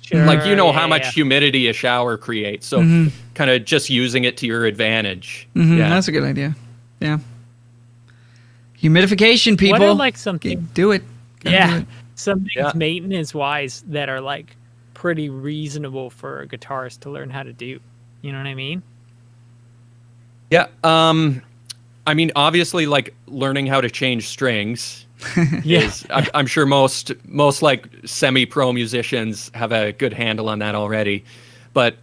Sure, how much humidity a shower creates. So kind of just using it to your advantage. Yeah, that's a good idea. Yeah. Humidification, people. What are like something? Do it. Gotta do it. Some things maintenance wise that are like pretty reasonable for a guitarist to learn how to do. You know what I mean? Yeah. I mean, obviously, like, learning how to change strings. Is, I'm sure most like semi-pro musicians have a good handle on that already. But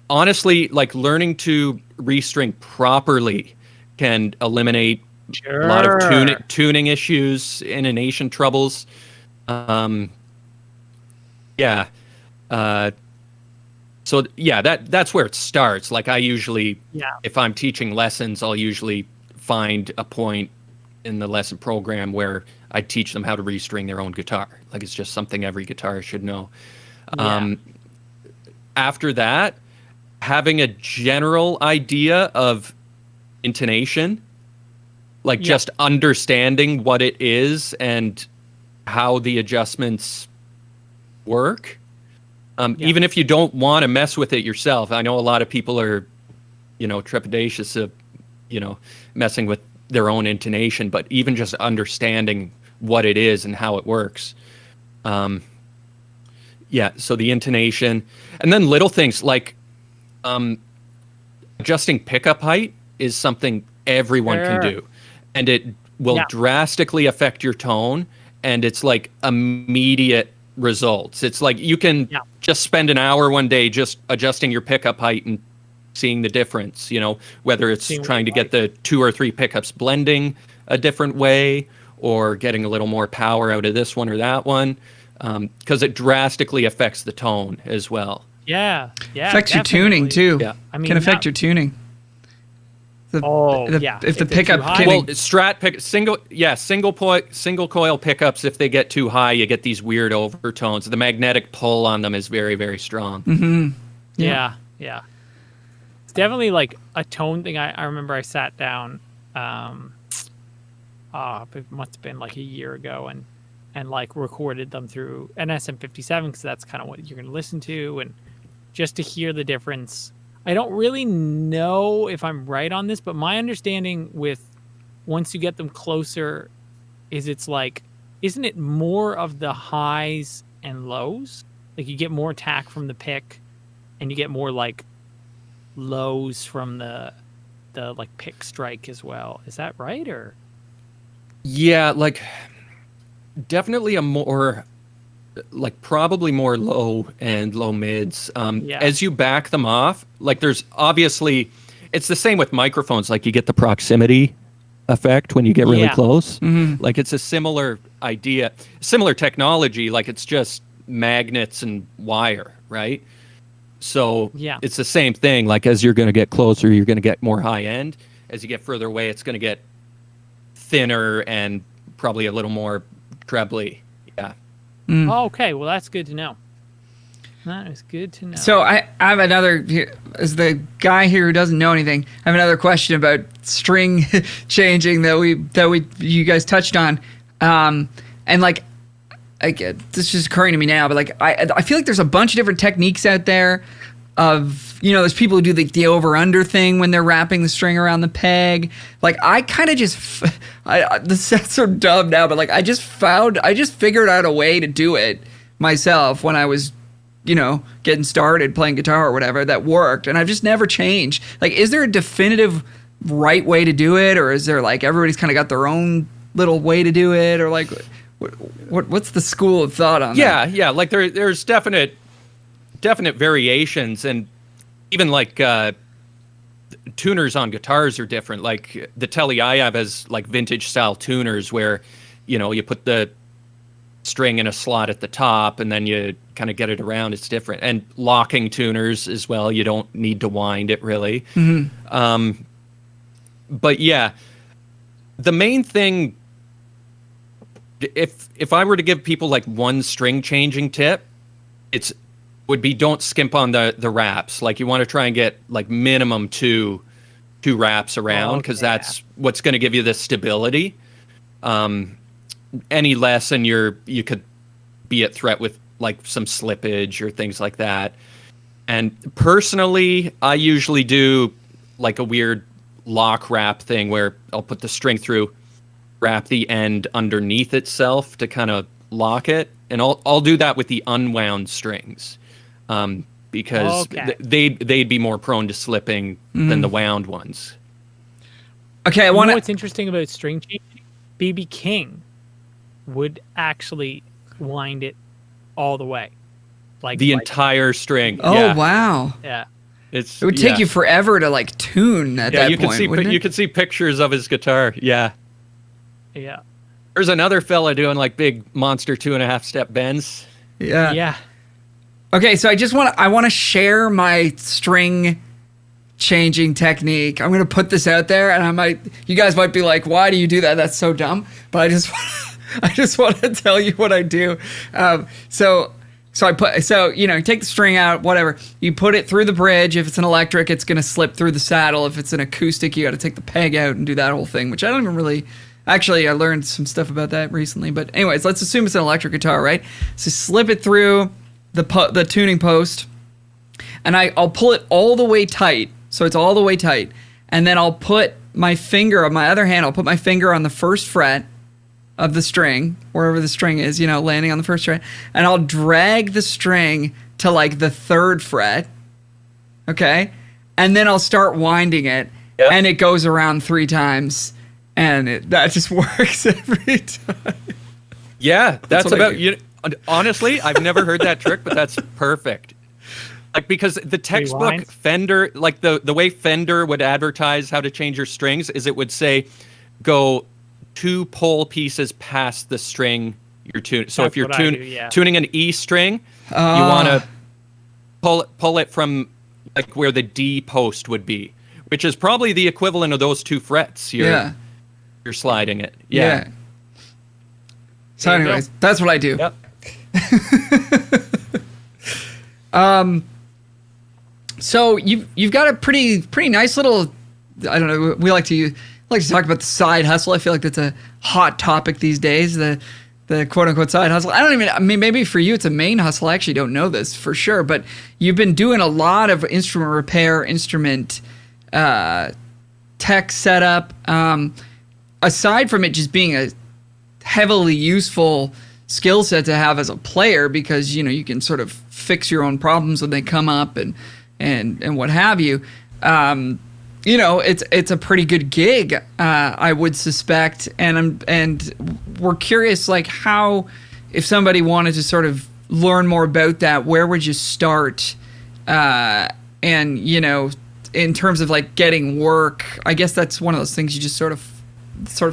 honestly, like, learning to restring properly can eliminate a lot of tuning issues, intonation troubles. So yeah, that's where it starts. Like, I usually, if I'm teaching lessons, I'll usually find a point in the lesson program where I teach them how to restring their own guitar. Like, it's just something every guitarist should know. After that, having a general idea of intonation, like just understanding what it is and how the adjustments work. Even if you don't want to mess with it yourself. I know a lot of people are, trepidatious of, messing with their own intonation, but even just understanding what it is and how it works. So the intonation, and then little things like adjusting pickup height is something everyone can do, and it will drastically affect your tone, and it's like immediate results. It's like you can just spend an hour one day just adjusting your pickup height and seeing the difference, whether it's trying to get the 2 or 3 pickups blending a different way, or getting a little more power out of this one or that one, because it drastically affects the tone as well. Affects your tuning too. I mean, can affect your tuning. If the pickup Strat pick single coil pickups, if they get too high, you get these weird overtones. The magnetic pull on them is very, very strong. Yeah. It's definitely like a tone thing. I remember I sat down it must have been like a year ago and like recorded them through an SM57, because that's kind of what you're going to listen to, and just to hear the difference. I don't really know if I'm right on this, but my understanding with once you get them closer is it's like, isn't it more of the highs and lows? Like, you get more attack from the pick, and you get more like lows from the like pick strike as well. Is that right? Or yeah, like definitely a more like probably more low and low mids. As you back them off, like there's obviously, it's the same with microphones. Like, you get the proximity effect when you get really close. Like, it's a similar idea, similar technology. Like, it's just magnets and wire, right? So it's the same thing. Like, as you're going to get closer, you're going to get more high end. As you get further away, it's going to get thinner and probably a little more trebly. Oh, okay, well, that's good to know. That is good to know. So I have another, as the guy here who doesn't know anything, I have another question about string changing that you guys touched on, and like, this is just occurring to me now, but like I feel like there's a bunch of different techniques out there. Of, there's people who do the over-under thing when they're wrapping the string around the peg. Like, I kind of just, this sounds so dumb now, but like, I just figured out a way to do it myself when I was, getting started playing guitar or whatever, that worked, and I've just never changed. Like, is there a definitive right way to do it, or is there like everybody's kind of got their own little way to do it, or like, what's the school of thought on that? Yeah, like there's definite variations, and even like tuners on guitars are different. Like, the Tele I have has like vintage style tuners where you put the string in a slot at the top, and then you kind of get it around. It's different. And locking tuners as well. You don't need to wind it really. But yeah, the main thing, if I were to give people like one string changing tip, would be don't skimp on the wraps. Like you want to try and get like minimum two wraps around, because that's what's going to give you the stability. Any less and you could be at threat with like some slippage or things like that. And personally, I usually do like a weird lock wrap thing where I'll put the string through, wrap the end underneath itself to kind of lock it, and I'll do that with the unwound strings, because they'd be more prone to slipping than the wound ones. Okay, You know what's interesting about string changing? BB King would actually wind it all the way, like the entire string. Oh yeah. Wow! Yeah, it would take you forever to like tune at that you point. You could see pictures of his guitar. Yeah. Yeah. There's another fella doing like big monster 2.5 step bends. Yeah. Yeah. Okay, so I want to share my string changing technique. I'm going to put this out there, and you guys might be like, why do you do that? That's so dumb. But I just want to tell you what I do. So you take the string out, whatever. You put it through the bridge. If it's an electric, it's going to slip through the saddle. If it's an acoustic, you got to take the peg out and do that whole thing, which I don't even really. Actually, I learned some stuff about that recently. But anyways, let's assume it's an electric guitar, right? So slip it through the tuning post, and I'll pull it all the way tight, so it's all the way tight, and then I'll put my finger on my other hand. I'll put my finger on the first fret of the string, wherever the string is, landing on the first fret, and I'll drag the string to like the 3rd fret, okay, and then I'll start winding it, and it goes around 3 times. And that just works every time. Yeah, that's about you. Honestly, I've never heard that trick, but that's perfect. Like, because the textbook Fender, like the way Fender would advertise how to change your strings is it would say, go 2 pole pieces past the string you're tuning. So if you're tuning an E string, you want to pull it from like where the D post would be, which is probably the equivalent of those 2 frets. You're sliding it. Yeah. So anyways, that's what I do. Yep. So you've got a pretty nice little, I don't know, we like to talk about the side hustle. I feel like that's a hot topic these days, the quote unquote side hustle. I mean, maybe for you it's a main hustle. I actually don't know this for sure, but you've been doing a lot of instrument repair, instrument tech setup. Aside from it just being a heavily useful skill set to have as a player, because you can sort of fix your own problems when they come up and what have you. It's a pretty good gig, I would suspect, and we're curious, like, how, if somebody wanted to sort of learn more about that, where would you start? And in terms of like getting work, I guess that's one of those things you just sort of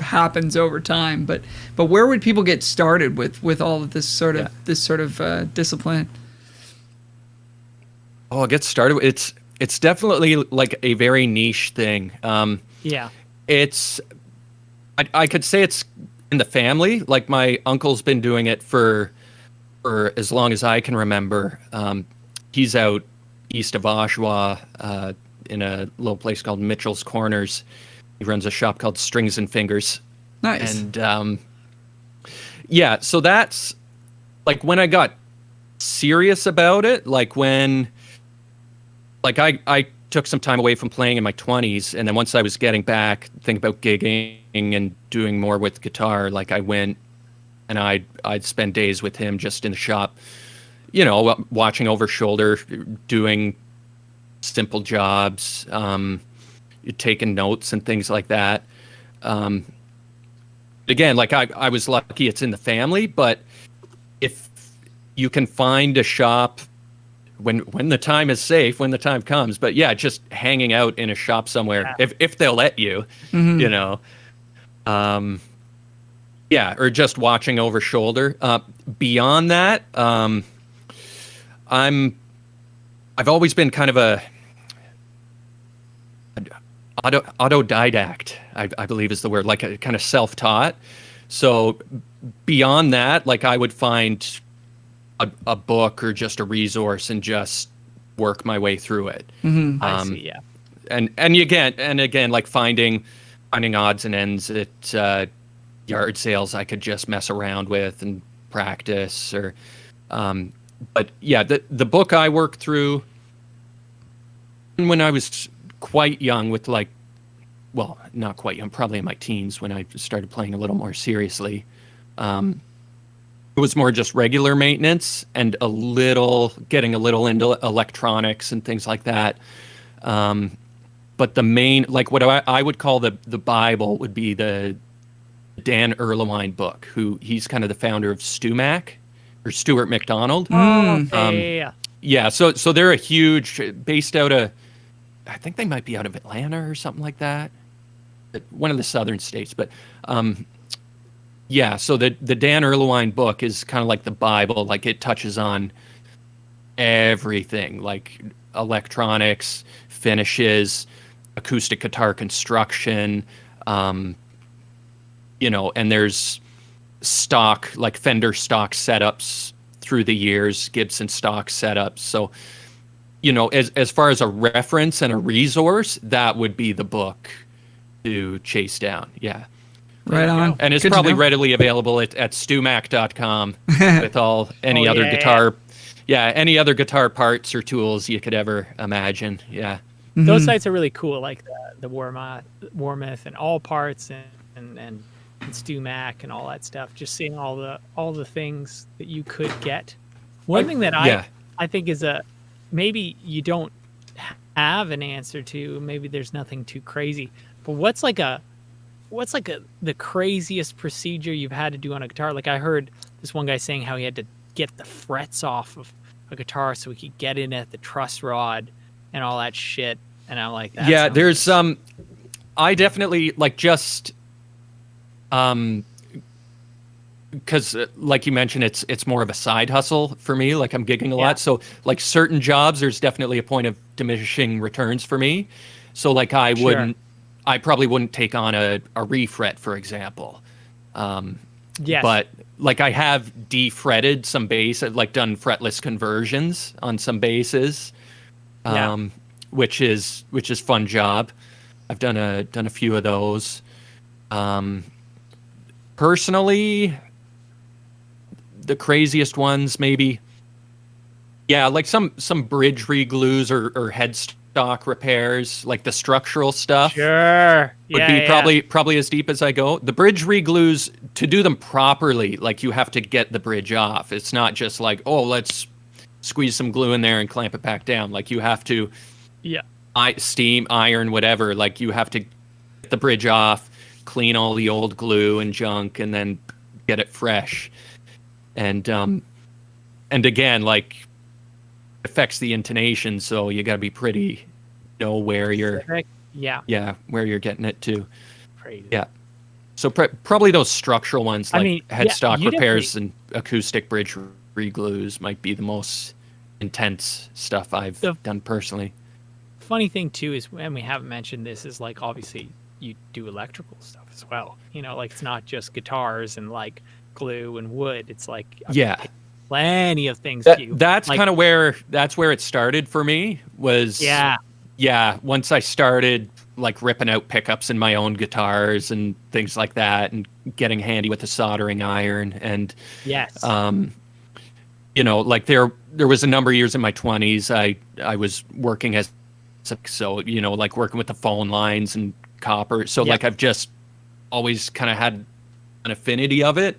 happens over time. But where would people get started with all of this sort of discipline? Oh, get started. It's definitely like a very niche thing. It's I could say it's in the family. Like my uncle's been doing it for as long as I can remember. He's out east of Oshawa in a little place called Mitchell's Corners. He runs a shop called Strings and Fingers. Nice. And so that's like when I got serious about it, like when I took some time away from playing in my 20s, and then once I was getting back, thinking about gigging and doing more with guitar, like I went and I'd spend days with him just in the shop, watching over shoulder, doing simple jobs, taking notes and things like that. Again, like I was lucky it's in the family, but if you can find a shop when the time is safe, when the time comes, but yeah, just hanging out in a shop somewhere, if they'll let you, Yeah, or just watching over shoulder. Beyond that, I've always been kind of a autodidact, I believe is the word, like a kind of self-taught. So beyond that, like I would find a book or just a resource and just work my way through it. I see. Yeah. And again, like finding odds and ends at yard sales I could just mess around with and practice. Or but yeah, the book I worked through when I was quite young, with like, well, not quite young, probably in my teens when I started playing a little more seriously. It was more just regular maintenance and getting a little into electronics and things like that. But the main, like what I would call the Bible would be the Dan Erlewine book, he's kind of the founder of StuMac, or Stuart McDonald. Yeah. Yeah, so they're a huge, based out of, I think they might be out of Atlanta or something like that, one of the southern states. But yeah, so the Dan Erlewine book is kind of like the Bible. Like it touches on everything, like electronics, finishes, acoustic guitar construction, and there's stock, like Fender stock setups through the years, Gibson stock setups. So, as far as a reference and a resource, that would be the book to chase down. Yeah. Right on. And it's Good to probably know. readily available at stumac.com with any other guitar. Yeah, any other guitar parts or tools you could ever imagine. Yeah. Those sites are really cool, like the Warmouth and All Parts and StuMac and all that stuff. Just seeing all the things that you could get. One thing that I think is maybe you don't have an answer to. Maybe there's nothing too crazy. But what's the craziest procedure you've had to do on a guitar? Like I heard this one guy saying how he had to get the frets off of a guitar so he could get in at the truss rod and all that shit. And I'm like, there's I definitely like just because like you mentioned, it's more of a side hustle for me. Like I'm gigging a lot, so like certain jobs, there's definitely a point of diminishing returns for me. So like I probably wouldn't take on a refret, for example. Yes. But like I have defretted some bass, I've like done fretless conversions on some basses, which is fun job. I've done a few of those. Personally, the craziest ones maybe, like some bridge re-glues or headstock repairs, like the structural stuff. Sure. Would be probably as deep as I go. The bridge re-glues, to do them properly, like you have to get the bridge off. It's not just like, oh, let's squeeze some glue in there and clamp it back down. Like you have to steam, iron, whatever. Like you have to get the bridge off, clean all the old glue and junk, and then get it fresh. And again, like affects the intonation, so you got to be pretty know where you're where you're getting it to. Crazy. Yeah. So probably those structural ones, like headstock repairs and acoustic bridge re-glues might be the most intense stuff I've done personally. Funny thing too is, and we haven't mentioned this, is like obviously you do electrical stuff as well. Like it's not just guitars and like glue and wood. It's like plenty of things. That's like, kind of where it started for me. Was once I started like ripping out pickups in my own guitars and things like that, and getting handy with a soldering iron, and like there was a number of years in my 20s I was working as like working with the phone lines and copper, so like I've just always kind of had an affinity of it,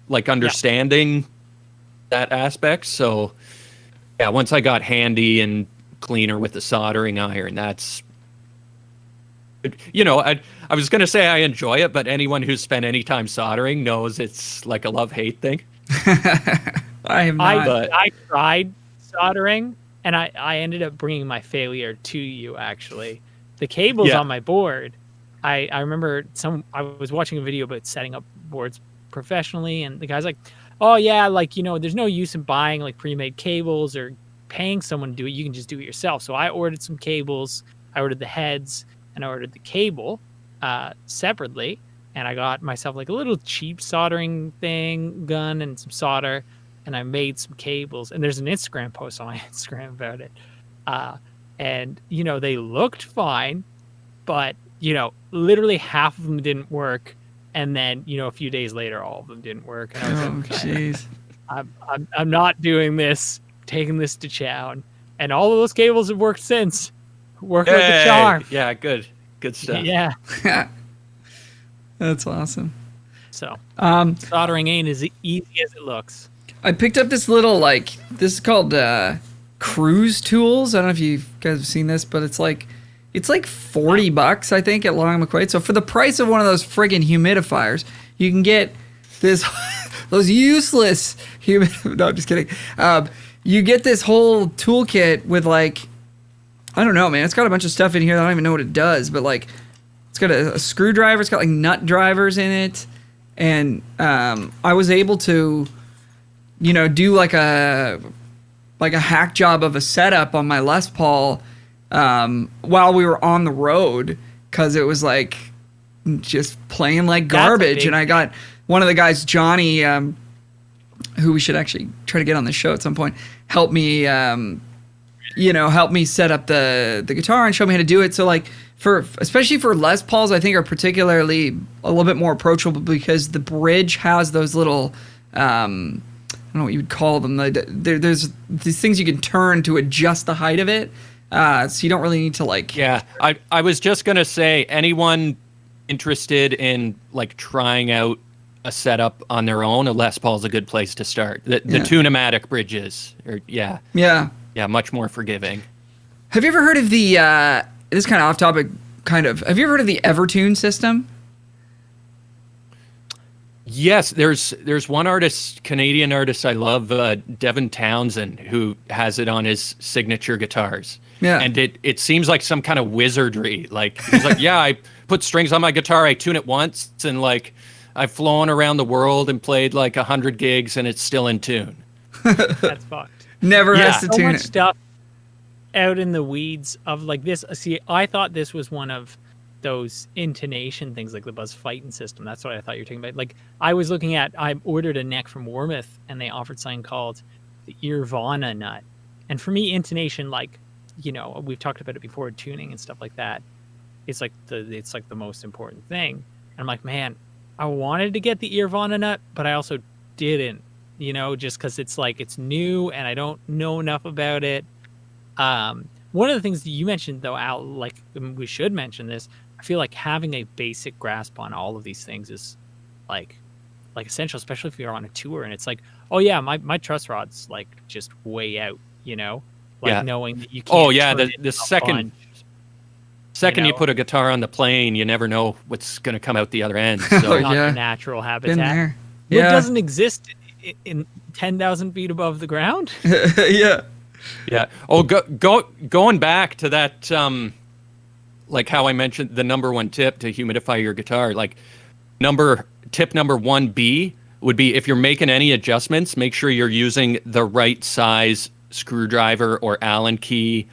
like understanding that aspect. So once I got handy and cleaner with the soldering iron, that's I was going to say I enjoy it, but anyone who's spent any time soldering knows it's like a love-hate thing. I am not. I tried soldering, and I ended up bringing my failure to you, actually. The cables on my board, I remember I was watching a video about setting up boards professionally, and the guy's like, oh yeah, like, there's no use in buying like pre-made cables or paying someone to do it. You can just do it yourself. So I ordered some cables, I ordered the heads, and I ordered the cable separately, and I got myself like a little cheap soldering gun and some solder, and I made some cables. And there's an Instagram post on my Instagram about it. And they looked fine, but literally half of them didn't work, and then a few days later all of them didn't work. And I was jeez. I'm not doing this, taking this to Chown. And all of those cables have worked since. Work like a charm. Yeah, good stuff. Yeah. That's awesome. So soldering ain't as easy as it looks. I picked up this little, this is called Cruise Tools. I don't know if you guys have seen this, but it's like $40, I think, at Long McQuaid. So for the price of one of those friggin' humidifiers, you can get this those useless no, I'm just kidding. You get this whole toolkit with I don't know, man. It's got a bunch of stuff in here that I don't even know what it does, but it's got a screwdriver. It's got nut drivers in it, and I was able to, do a hack job of a setup on my Les Paul while we were on the road, because it was just playing like garbage. And I got one of the guys, Johnny, who we should actually try to get on the show at some point, help me help me set up the guitar and show me how to do it. So especially for Les Pauls, I think are particularly a little bit more approachable, because the bridge has those little I don't know what you would call them. There's these things you can turn to adjust the height of it. So you don't really need to Yeah, I was just gonna say, anyone interested in trying out a setup on their own, a Les Paul is a good place to start. The Tune-o-matic bridges, yeah, much more forgiving. Have you ever heard of the? This is kind of off topic. Have you ever heard of the Evertune system? Yes, there's one artist, Canadian artist I love, Devin Townsend, who has it on his signature guitars. Yeah. And it seems like some kind of wizardry. He's yeah, I put strings on my guitar, I tune it once, and I've flown around the world and played 100 gigs, and it's still in tune. That's fucked. Never has to so tune much it. Stuff out in the weeds of this. See, I thought this was one of those intonation things, like the Buzz Fighting system. That's what I thought you were talking about. I was looking at, I ordered a neck from Wormouth, and they offered something called the Irvana nut. And for me, intonation, we've talked about it before, tuning and stuff like that. It's the most important thing. And I'm like, man, I wanted to get the Irvana nut, but I also didn't, just because it's new and I don't know enough about it. One of the things that you mentioned, though, Al, we should mention this. I feel like having a basic grasp on all of these things is essential, especially if you're on a tour and it's oh yeah, my truss rod's just way out, knowing that you can't. Oh yeah, the second you put a guitar on the plane, you never know what's going to come out the other end. So not the natural habitat. Been there. What doesn't exist in 10,000 feet above the ground. Yeah. Yeah. Oh, going back to that, how I mentioned the number one tip to humidify your guitar, tip number 1B would be, if you're making any adjustments, make sure you're using the right size screwdriver or Allen key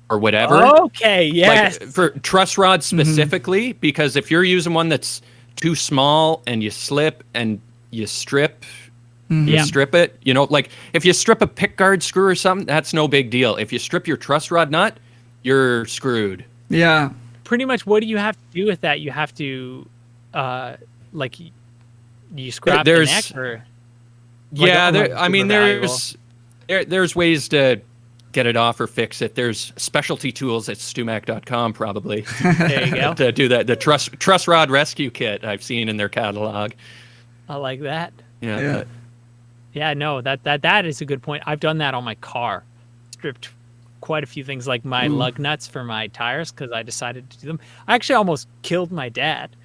or whatever. Okay, yes. For truss rods specifically, because if you're using one that's too small and you slip and you strip, strip it, if you strip a pickguard screw or something, that's no big deal. If you strip your truss rod nut, you're screwed. Yeah. Pretty much, what do you have to do with that? You have to, you scrap the neck, or? Yeah, there's ways to get it off or fix it. There's specialty tools at stumac.com probably. There you go. To do that. The truss rod rescue kit I've seen in their catalog. I like that. Yeah. Yeah, no, that is a good point. I've done that on my car. Stripped quite a few things, like my lug nuts for my tires, because I decided to do them. I actually almost killed my dad,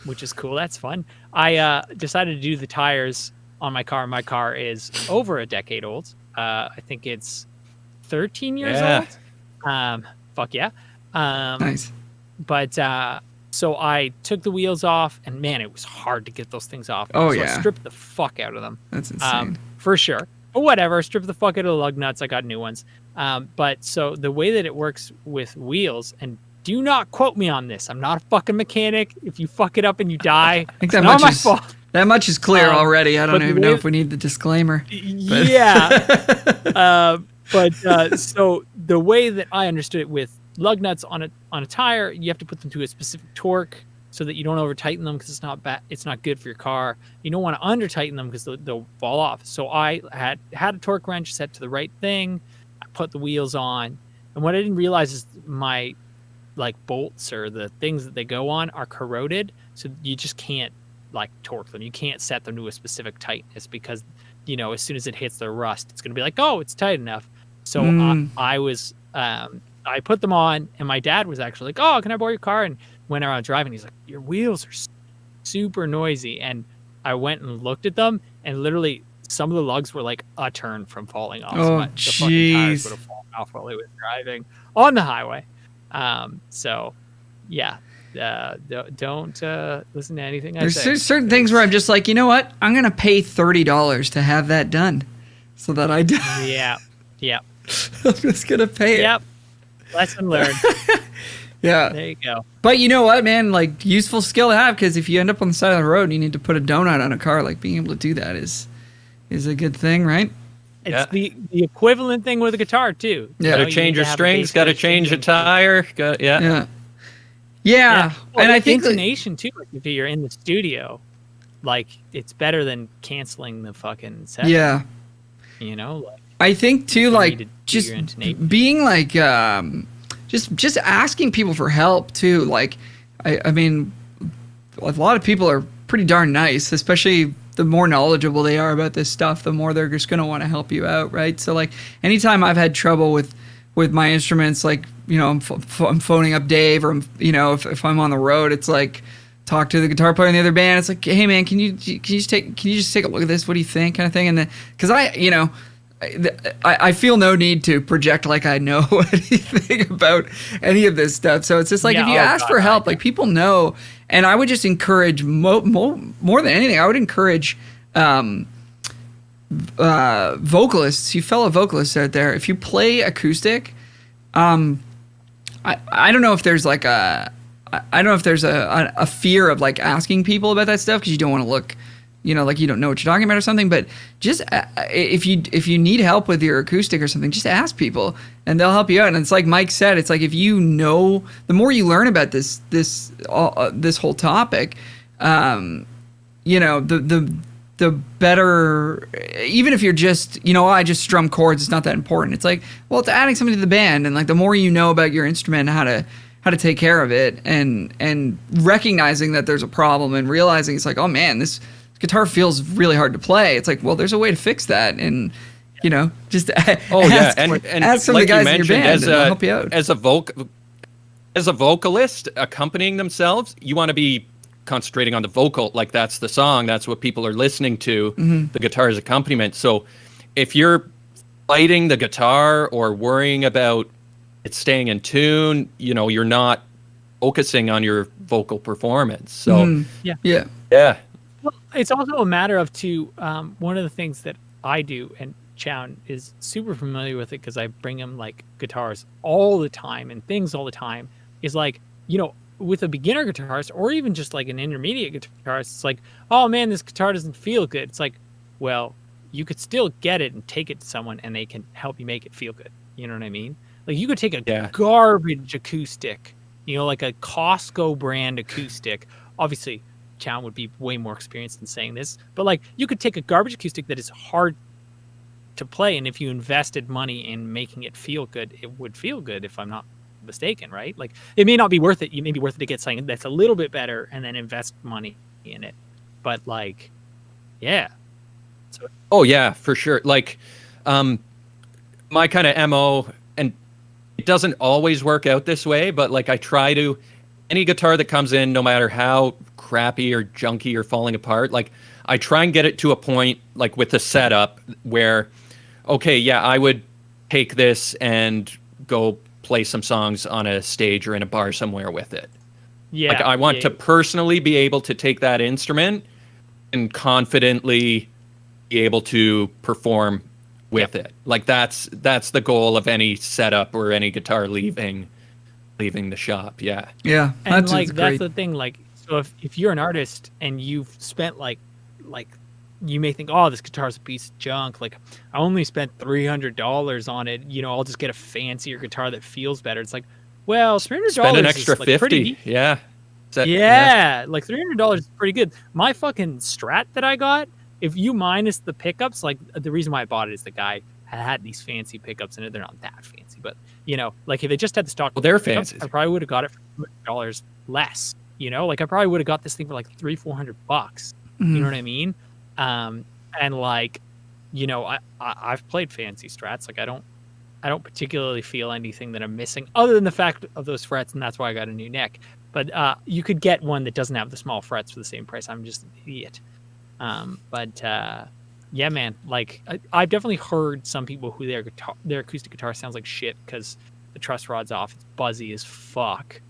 which is cool. That's fun. I decided to do the tires on my car. My car is over a decade old. I think it's 13 years old. Fuck yeah. Nice. But So I took the wheels off, and man, it was hard to get those things off. Oh, so yeah. I stripped the fuck out of them. That's insane. For sure. But whatever, stripped the fuck out of the lug nuts. I got new ones. But so the way that it works with wheels, and do not quote me on this. I'm not a fucking mechanic. If you fuck it up and you die, I think it's not my fault. that much is clear already. I don't even know way- if we need the disclaimer. But. Yeah. So the way that I understood it with lug nuts on a tire, you have to put them to a specific torque so that you don't over tighten them because it's not good for your car. You don't want to under tighten them because they'll fall off. So I had a torque wrench set to the right thing. I put the wheels on, and what I didn't realize is my like bolts or the things that they go on are corroded, so you just can't like torque them. You can't set them to a specific tightness because as soon as it hits the rust, it's gonna be like, oh, it's tight enough. So I put them on, and my dad was actually like, oh, can I borrow your car? And when I was driving, he's like, your wheels are super noisy. And I went and looked at them, and literally some of the lugs were like a turn from falling off. Oh, the fucking tires would have fallen off while I was driving on the highway. So yeah, don't listen to anything I say. There's certain things where I'm just like, you know what? I'm going to pay $30 to have that done so that I do. Yeah. I'm just going to pay it. Yep. Lesson learned. Yeah. There you go. But you know what, man? Like, useful skill to have, because if you end up on the side of the road and you need to put a donut on a car, like being able to do that is a good thing, right? It's the equivalent thing with a guitar too. Yeah. Got to change your strings. Got to change a tire. Yeah. Well, and I think intonation too. Like if you're in the studio, like it's better than canceling the fucking session. Yeah. Like, I think too, you like need to do just your intonation. being like, just asking people for help too. Like, I mean, a lot of people are pretty darn nice, especially the more knowledgeable they are about this stuff, the more they're just going to want to help you out, right? So like anytime I've had trouble with my instruments, like, I'm phoning up Dave, or, if I'm on the road, it's like, talk to the guitar player in the other band. It's like, hey man, can you just take a look at this? What do you think? Kind of thing. And then, cause I feel no need to project like I know anything about any of this stuff. So it's just like, if you ask for help, like people know. And I would just encourage more than anything, I would encourage vocalists, you fellow vocalists out there, if you play acoustic, I don't know if there's like a fear of like asking people about that stuff because you don't want to look, like you don't know what you're talking about or something. But just if you need help with your acoustic or something, just ask people and they'll help you out. And it's like Mike said, it's like if the more you learn about this whole topic, the better. Even if you're just, I just strum chords, it's not that important. It's like, well, it's adding something to the band, and like the more you know about your instrument, how to take care of it, and recognizing that there's a problem and realizing it's like, oh man, this guitar feels really hard to play. It's like, well, there's a way to fix that, and just ask some of the guys in your band, and they'll help you out. As a vocalist accompanying themselves, you want to be concentrating on the vocal, like that's the song, that's what people are listening to, the guitar's accompaniment. So if you're fighting the guitar or worrying about it staying in tune, you're not focusing on your vocal performance. So yeah. Well, it's also a matter of one of the things that I do, and Chown is super familiar with it because I bring him like guitars all the time and things all the time, is like, with a beginner guitarist or even just like an intermediate guitarist, it's like, oh man, this guitar doesn't feel good. It's like, well, you could still get it and take it to someone and they can help you make it feel good. You know what I mean? Like you could take a garbage acoustic, like a Costco brand acoustic. Obviously, Chown would be way more experienced in saying this, but like you could take a garbage acoustic that is hard to play, and if you invested money in making it feel good, it would feel good, if I'm not mistaken, right? Like it may not be worth it. You may be worth it to get something that's a little bit better and then invest money in it. But like, yeah. So, oh yeah, for sure. Like, my kind of MO, and it doesn't always work out this way, but like I try to, any guitar that comes in, no matter how crappy or junky or falling apart, like I try and get it to a point, like with the setup where, okay, yeah, I would take this and go play some songs on a stage or in a bar somewhere with it. Yeah. Like I want to personally be able to take that instrument and confidently be able to perform with it. Like that's the goal of any setup or any guitar leaving the shop. Yeah. Yeah. And That's that's the thing. Like, so if you're an artist and you've spent like you may think, oh, this guitar's a piece of junk. Like, I only spent $300 on it. You know, I'll just get a fancier guitar that feels better. It's like, well, $300 Spend an extra is like 50. Yeah. Like $300 is pretty good. My fucking Strat that I got, if you minus the pickups, like the reason why I bought it is the guy had these fancy pickups in it. They're not that fancy, but you know, like if it just had the stock, well, they're pickups, fancy. I probably would have got it for $200 less. You know, like I probably would have got this thing for like $300-400. You know what I mean? And like, you know, I've played fancy Strats. Like I don't particularly feel anything that I'm missing other than the fact of those frets, and that's why I got a new neck. But you could get one that doesn't have the small frets for the same price. I'm just an idiot. Yeah, man. Like I've definitely heard some people who their acoustic guitar sounds like shit because the truss rod's off. It's buzzy as fuck.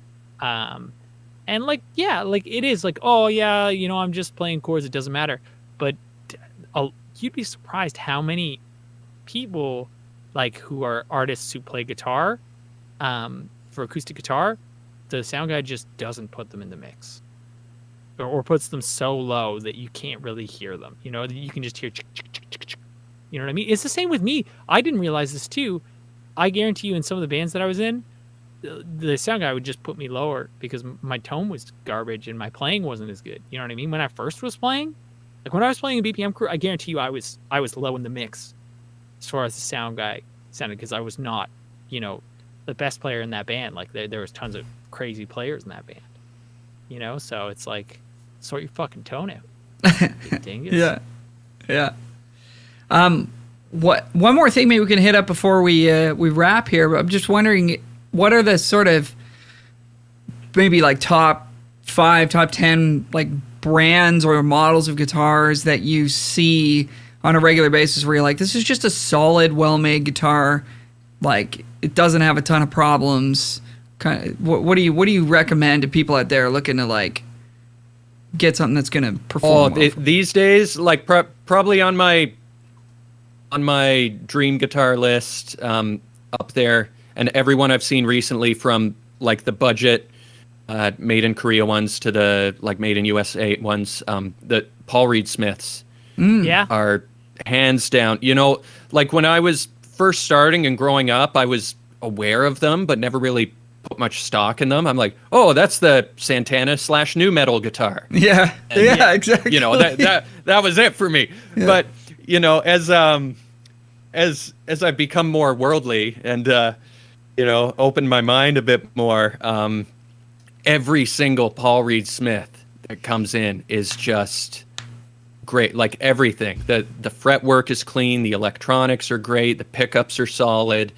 And like, yeah, like it is like, oh yeah, you know, I'm just playing chords. It doesn't matter. But you'd be surprised how many people like who are artists who play guitar for acoustic guitar, the sound guy just doesn't put them in the mix or puts them so low that you can't really hear them. You know, you can just hear you know what I mean? It's the same with me. I didn't realize this too. I guarantee you in some of the bands that I was in, the sound guy would just put me lower because my tone was garbage and my playing wasn't as good. You know what I mean? When I first was playing, like when I was playing in BPM Crew, I guarantee you I was low in the mix as far as the sound guy sounded because I was not, you know, the best player in that band. Like there was tons of crazy players in that band, you know? So it's like, sort your fucking tone out. Big dingus. Yeah. One more thing maybe we can hit up before we wrap here, but I'm just wondering, what are the sort of maybe like top 5, top 10 like brands or models of guitars that you see on a regular basis where you're like, this is just a solid, well-made guitar, like it doesn't have a ton of problems. Kind of, what do you recommend to people out there looking to like get something that's going to perform? These days, like probably on my dream guitar list up there, and everyone I've seen recently from like the budget made in Korea ones to the like made in USA ones, the Paul Reed Smiths are hands down. You know, like when I was first starting and growing up, I was aware of them, but never really put much stock in them. I'm like, oh, that's the Santana / nu metal guitar. Yeah, and exactly. You know, that was it for me. Yeah. But you know, as I've become more worldly and you know, opened my mind a bit more, every single Paul Reed Smith that comes in is just great. Like everything, the fretwork is clean, the electronics are great, the pickups are solid,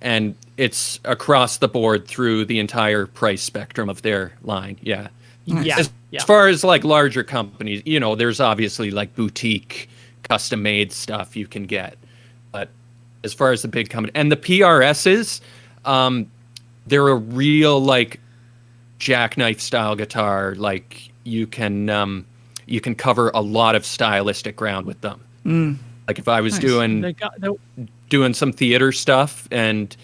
and it's across the board through the entire price spectrum of their line. Yeah. Nice. As far as like larger companies, you know, there's obviously like boutique, custom made stuff you can get. But as far as the big company and the PRSs, they're a real like jackknife style guitar. Like you can cover a lot of stylistic ground with them. Like if I was doing some theater stuff and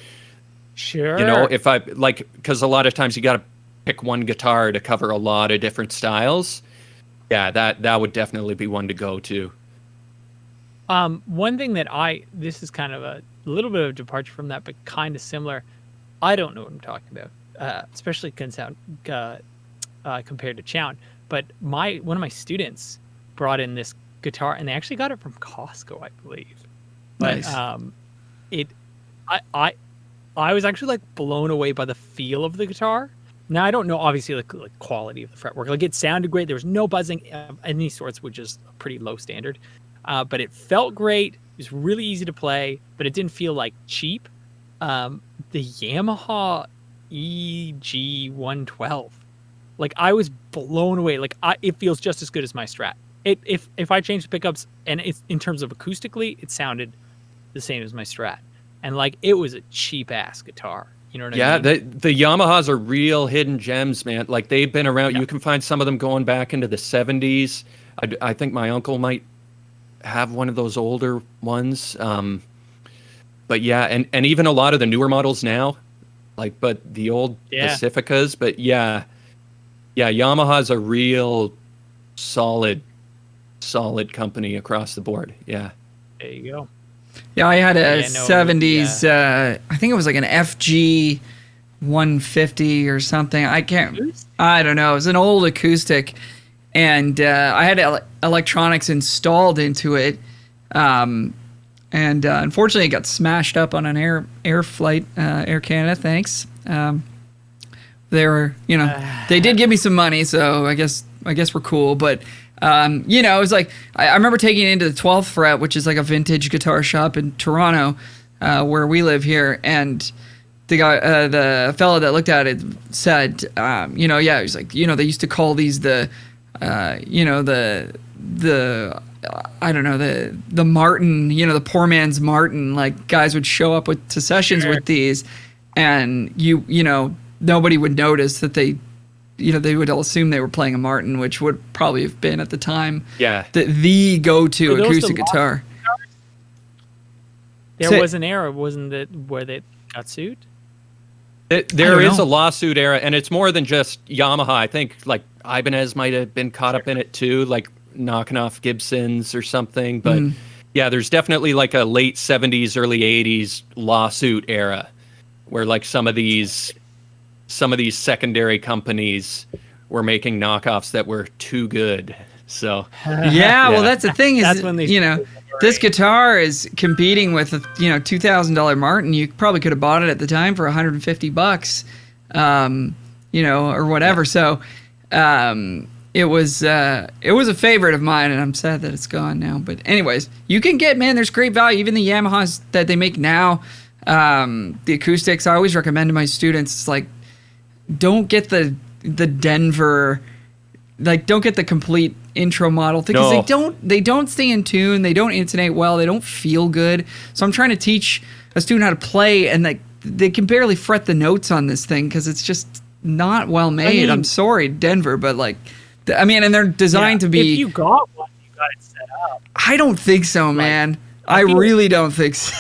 sure, you know, if I like, because a lot of times you got to pick one guitar to cover a lot of different styles. Yeah, that would definitely be one to go to. One thing that this is kind of a little bit of a departure from that, but kind of similar. I don't know what I'm talking about, especially compared to Chown. But one of my students brought in this guitar, and they actually got it from Costco, I believe. But nice. I was actually like blown away by the feel of the guitar. Now I don't know, obviously, like quality of the fretwork. Like it sounded great. There was no buzzing of any sorts, which is a pretty low standard. But it felt great. It was really easy to play, but it didn't feel like cheap. The Yamaha EG112, like I was blown away. Like it feels just as good as my Strat. If I changed the pickups and it's in terms of acoustically, it sounded the same as my Strat. And like it was a cheap ass guitar. You know what I Yeah, mean? the Yamahas are real hidden gems, man. Like they've been around. Yeah. You can find some of them going back into the 70s. I think my uncle might have one of those older ones. But yeah, and even a lot of the newer models now, like but the old Yeah. Pacificas. But yeah, Yamaha's a real solid company across the board. Yeah. There you go. Yeah, I had a Yeah, no, 70s, I think it was like an FG 150 or something. I don't know. It was an old acoustic, and I had electronics installed into it. And unfortunately, it got smashed up on an air flight, Air Canada. Thanks. They were, they did give me some money, so I guess we're cool. But it was like I remember taking it into the 12th Fret, which is like a vintage guitar shop in Toronto, where we live here, and the guy, the fellow that looked at it said, he was like, they used to call these the I don't know, the Martin, the poor man's Martin. Like guys would show up to sessions with these, and nobody would notice that they would all assume they were playing a Martin, which would probably have been at the time the go-to acoustic guitar. There was an era, wasn't it, where they got sued? There is a lawsuit era, and it's more than just Yamaha. I think like Ibanez might have been caught up in it too, like knocking off Gibsons or something. But yeah, there's definitely like a late 70s, early 80s lawsuit era where like some of these secondary companies were making knockoffs that were too good. So well, that's the thing is, That's when they this guitar is competing with a $2,000 Martin. You probably could have bought it at the time for $150, or whatever. So it was a favorite of mine, and I'm sad that it's gone now. But anyways, you can get, there's great value. Even the Yamahas that they make now, the acoustics, I always recommend to my students, it's like, don't get the Denver, like don't get the complete intro model because they don't stay in tune, they don't intonate well, they don't feel good. So I'm trying to teach a student how to play, and like they can barely fret the notes on this thing because it's just not well made. I'm sorry, Denver, but like, and they're designed to be. If you got one, you got it set up. I don't think so, man. I really don't think so.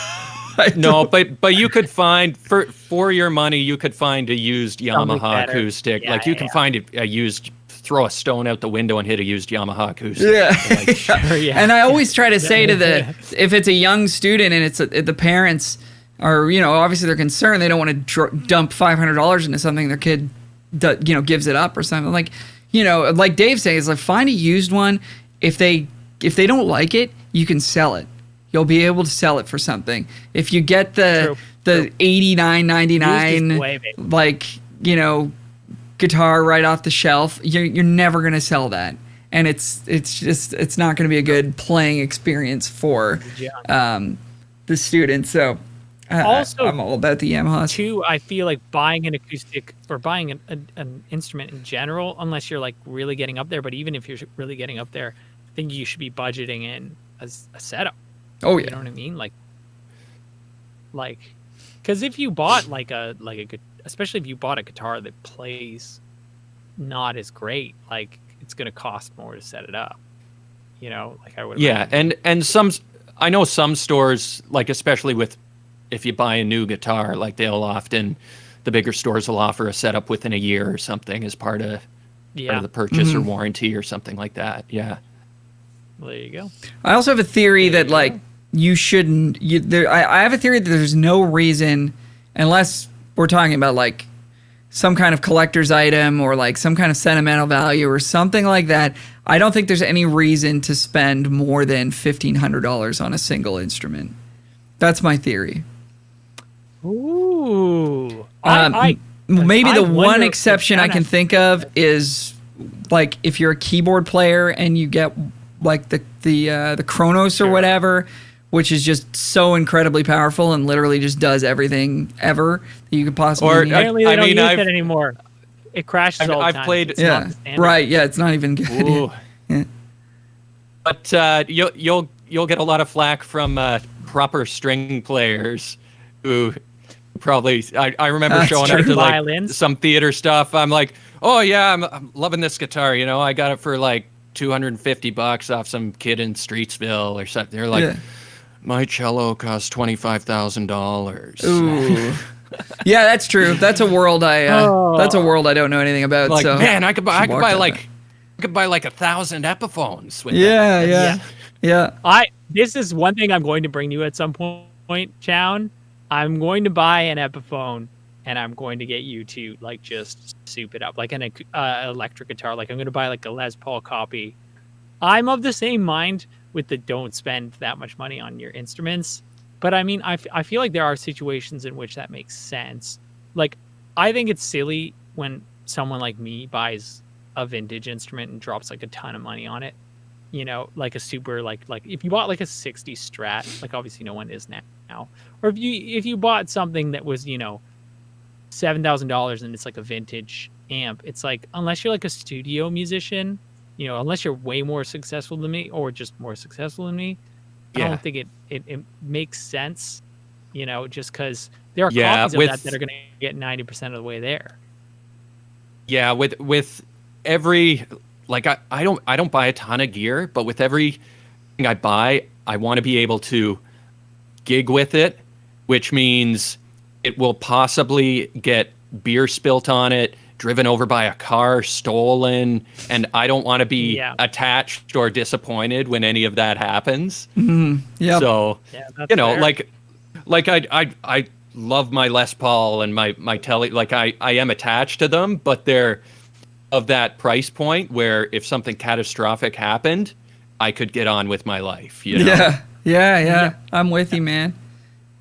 No, but you could find for your money, you could find a used Yamaha acoustic. Yeah, you can find a used. Throw a stone out the window and hit a used Yamaha acoustic. Yeah. And I always try to say to if it's a young student and it's the parents are, obviously they're concerned, they don't want to dump $500 into something their kid, gives it up or something. Like, like Dave says, like find a used one. If they don't like it, you can sell it. You'll be able to sell it for something. If you get the $89.99, like, guitar right off the shelf, you're never going to sell that. And it's not going to be a good playing experience for the students. So also, I'm all about the Yamahas. Too, I feel like buying an acoustic or buying an instrument in general, unless you're like really getting up there, but even if you're really getting up there, I think you should be budgeting in as a setup. Oh yeah. You know what I mean? Like, because if you bought like a especially if you bought a guitar that plays not as great, like it's going to cost more to set it up. Like I would. Yeah, and I know some stores, like especially if you buy a new guitar, like the bigger stores will offer a setup within a year or something as part of the purchase or warranty or something like that. Yeah. Well, there you go. I also have a theory that like you shouldn't. I have a theory that there's no reason, unless we're talking about like some kind of collector's item or like some kind of sentimental value or something like that. I don't think there's any reason to spend more than $1,500 on a single instrument. That's my theory. Ooh. Maybe the one exception I can think of is like if you're a keyboard player and you get like the Kronos or whatever, which is just so incredibly powerful and literally just does everything ever that you could possibly need. Apparently they don't use it anymore. It crashes all the time. I've played. It's not the standard. Right. Yeah, it's not even good. Yeah. But you'll get a lot of flack from proper string players who Probably. I remember That's showing true. up to like Violins. some theater stuff. I'm like, oh yeah, I'm loving this guitar. You know, I got it for like $250 off some kid in Streetsville or something. They're like, Yeah. my cello costs $25,000. Ooh. Yeah, that's true. That's a world that's a world I don't know anything about. Like, so man, I could should walk buy down like 1,000 Epiphones with that. that. Yeah. This is one thing I'm going to bring you at some point, Chown. I'm going to buy an Epiphone, and I'm going to get you to like just soup it up like an electric guitar. Like I'm going to buy like a Les Paul copy. I'm of the same mind with the don't spend that much money on your instruments. But I mean, I feel like there are situations in which that makes sense. Like, I think it's silly when someone like me buys a vintage instrument and drops like a ton of money on it. You know, like a super like if you bought like a 60 Strat, like obviously no one is now, or if you bought something that was, you know, $7,000 and it's like a vintage amp, it's like, unless you're like a studio musician, you know, unless you're way more successful than me or just more successful than me, I don't think it makes sense, you know, just because there are copies of that are going to get 90% of the way there. Yeah, with every, like I don't buy a ton of gear, but with everything I buy, I want to be able to gig with it, which means it will possibly get beer spilt on it, driven over by a car, stolen, and I don't want to be attached or disappointed when any of that happens. Yeah. So, you know, fair. like I love my Les Paul and my Tele, like I am attached to them, but they're of that price point where if something catastrophic happened, I could get on with my life, you know? Yeah. I'm with you, man.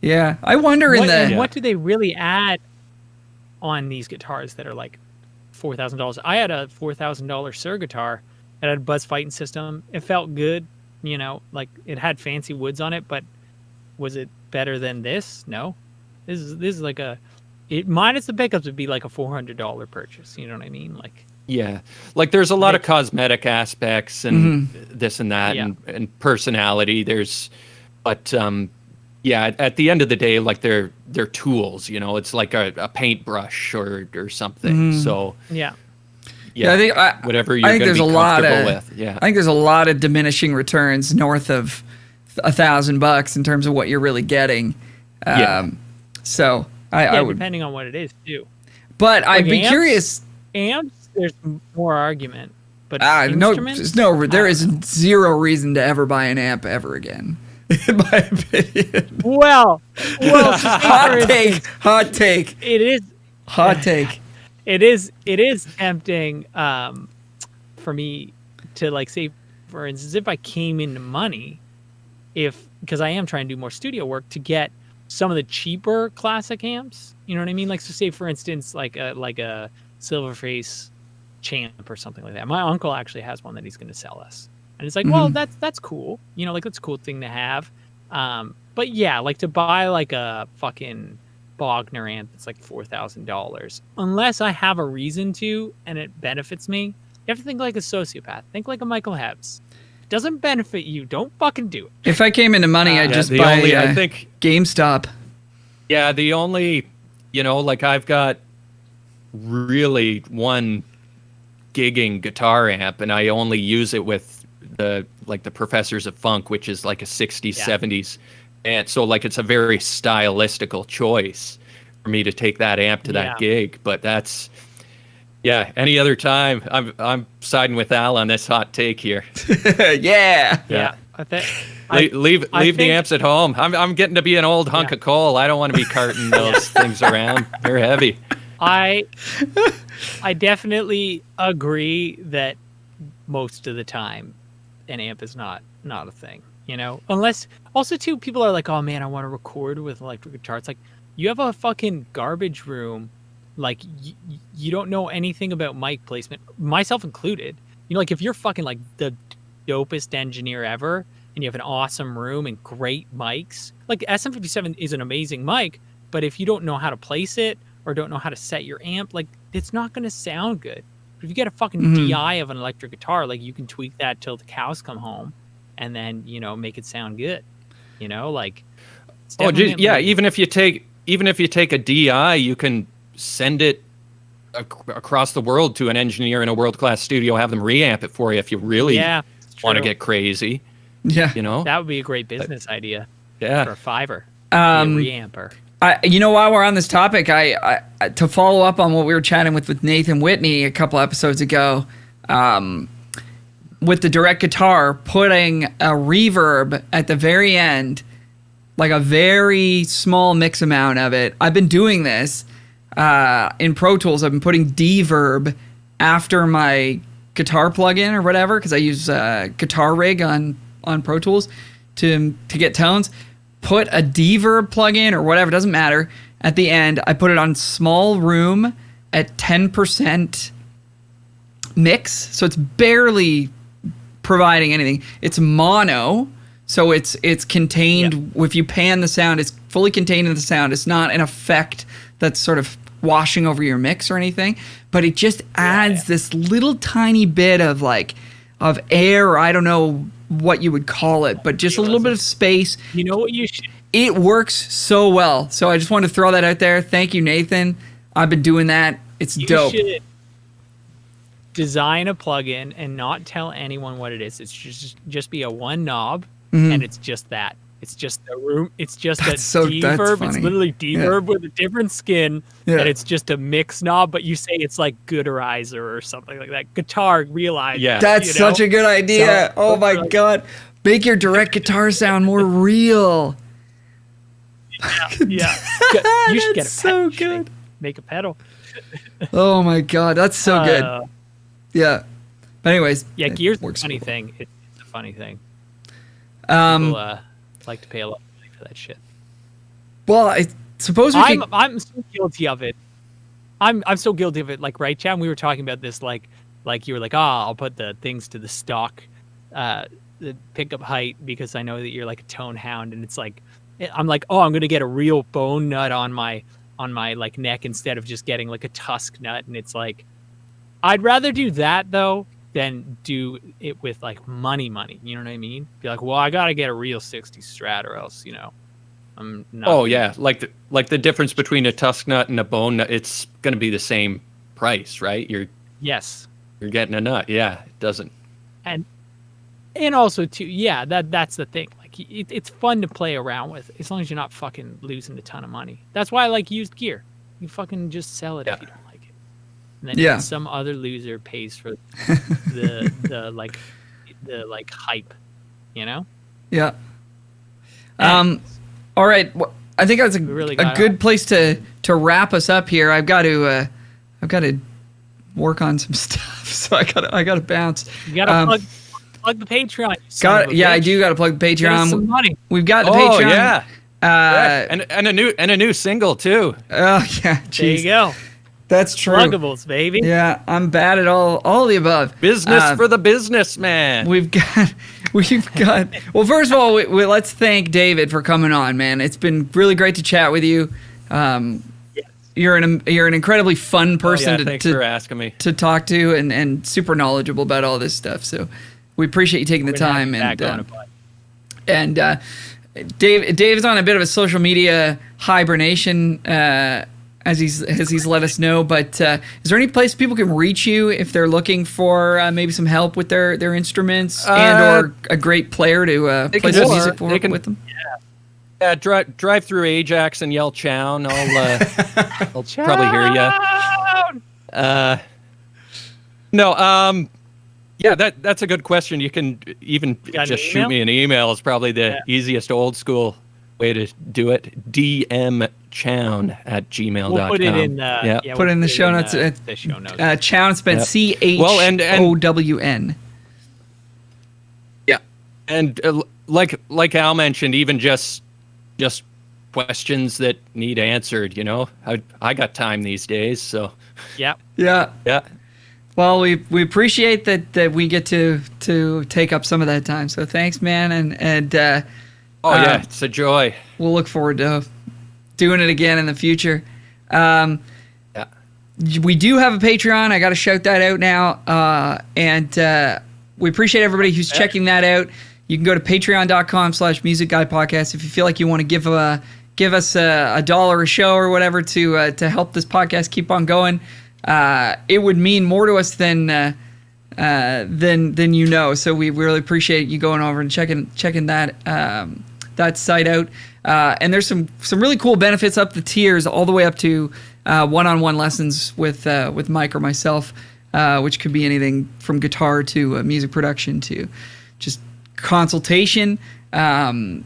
Yeah. I wonder what do they really add on these guitars that are like $4,000? I had a $4,000 Sir guitar. It had a buzz fighting system. It felt good, you know, like it had fancy woods on it, but was it better than this? No. This is like minus the pickups would be like a $400 purchase. You know what I mean? Like, yeah, like there's a lot of cosmetic aspects and this and that and personality. But yeah, at the end of the day, like they're tools. You know, it's like a paintbrush or something. So I think whatever you're going to be comfortable with. Yeah, I think there's a lot of diminishing returns north of $1,000 in terms of what you're really getting. So I would, depending on what it is too. But I'd be amps, curious. Amps, there's more argument. But there is zero reason to ever buy an amp ever again, in my opinion. Well, hot take. It is hot take. It is tempting for me to like say, for instance, if I came into money, because I am trying to do more studio work, to get some of the cheaper classic amps. You know what I mean? Like, so say for instance, like a Silverface Champ or something like that. My uncle actually has one that he's going to sell us, and it's like, well, that's cool. You know, like that's a cool thing to have. But yeah, like to buy like a fucking Bogner amp that's like $4,000, unless I have a reason to and it benefits me. You have to think like a sociopath. Think like a Michael Hebbs. It doesn't benefit you, don't fucking do it. If I came into money, I'd just buy I think GameStop. Yeah, the only, you know, like I've got really one gigging guitar amp, and I only use it with the Professors of Funk, which is like a 60s, 70s. And so like it's a very stylistical choice for me to take that amp to that gig. But that's, any other time, I'm siding with Al on this hot take here. Yeah. Leave the amps at home. I'm getting to be an old hunk of coal. I don't want to be carting those things around. They're heavy. I definitely agree that most of the time an amp is not a thing, you know, unless also too people are like, oh man, I want to record with electric guitar. It's like, you have a fucking garbage room. Like you don't know anything about mic placement, myself included. You know, like if you're fucking like the dopest engineer ever and you have an awesome room and great mics, like SM57 is an amazing mic, but if you don't know how to place it or don't know how to set your amp, like it's not going to sound good. But if you get a fucking DI of an electric guitar, like you can tweak that till the cows come home and then, you know, make it sound good, you know, like, even if you take even if you take a DI, you can send it across the world to an engineer in a world-class studio, have them reamp it for you if you really want to get crazy. Yeah. You know? That would be a great business idea. Yeah. For a $5. Be a reamper. While we're on this topic, I to follow up on what we were chatting with Nathan Whitney a couple episodes ago, with the direct guitar, putting a reverb at the very end, like a very small mix amount of it. I've been doing this in Pro Tools. I've been putting deverb after my guitar plugin or whatever, because I use Guitar Rig on Pro Tools to get tones. Put a deverb plugin or whatever, doesn't matter. At the end, I put it on small room at 10% mix, so it's barely providing anything. It's mono, so it's contained. If you pan the sound, it's fully contained in the sound. It's not an effect that's sort of washing over your mix or anything, but it just adds this little tiny bit of air, or I don't know what you would call it, but just a little bit of space. You know what you should? It works so well. So I just wanted to throw that out there. Thank you, Nathan. I've been doing that. It's dope. You should design a plugin and not tell anyone what it is. It's just be a one knob, and it's just that. It's just a room. It's just deverb. It's literally deverb with a different skin, and it's just a mix knob. But you say it's like Gooderizer or something like that. Guitar Realizer. Yeah, that's such a good idea. Oh my god, make your direct guitar sound more real. Yeah. You should get a pedal. So good. Make a pedal. Oh my god, that's so good. Yeah. But anyways, Gear's a funny thing. It's a funny thing. People like to pay a lot of money for that shit. Well, I suppose I'm so guilty of it. I'm so guilty of it. Like, right, Chown? We were talking about this. Like you were like, I'll put the things to the stock, the pickup height, because I know that you're like a tone hound, and it's like, I'm like, I'm gonna get a real bone nut on my like neck instead of just getting like a tusk nut, and it's like, I'd rather do that though than do it with like money. You know what I mean? Be like, well, I gotta get a real 60 Strat, or else, I'm not. Oh yeah, like the difference between a tusk nut and a bone nut, it's gonna be the same price, right? You're getting a nut. Yeah, it doesn't. And also too, that's the thing. Like, it's fun to play around with, as long as you're not fucking losing a ton of money. That's why I like used gear. You fucking just sell it if you don't like it. And then some other loser pays for the hype, Yeah. All right. Well, I think that's a good place to wrap us up here. I've got to work on some stuff, so I gotta bounce. You gotta plug the Patreon. I do gotta plug the Patreon. Some money. We've got the Patreon. And a new single too. Oh yeah, geez. There you go. That's true. Pluggables, baby. Yeah, I'm bad at all the above. Business for the businessman. We've got. Well, first of all, let's thank David for coming on, man. It's been really great to chat with you. You're an incredibly fun person thanks for asking me to talk to, and super knowledgeable about all this stuff. So we appreciate you taking the time. And Dave's on a bit of a social media hibernation. As he's let us know, but is there any place people can reach you if they're looking for maybe some help with their instruments and or a great player to play some music with them? Yeah, drive through Ajax and yell Chown. I'll probably hear you. That's a good question. You can even just shoot me an email. It's probably the easiest old school way to do it. dmchown@gmail.com. We'll put it in. Put it in the show notes. The show notes. Chown spelled CHOWN. Yeah, and like Al mentioned, even just questions that need answered. I got time these days, so. Yeah. Well, we appreciate that we get to take up some of that time. So thanks, man, and. It's a joy. We'll look forward to doing it again in the future. We do have a Patreon. I got to shout that out now. And we appreciate everybody who's checking that out. You can go to patreon.com/musicguydpodcast if you feel like you want to give us a dollar a show or whatever to help this podcast keep on going, it would mean more to us than you know. So we really appreciate you going over and checking that that site out. And there's some really cool benefits up the tiers, all the way up to one-on-one lessons with Mike or myself, which could be anything from guitar to music production to just consultation. And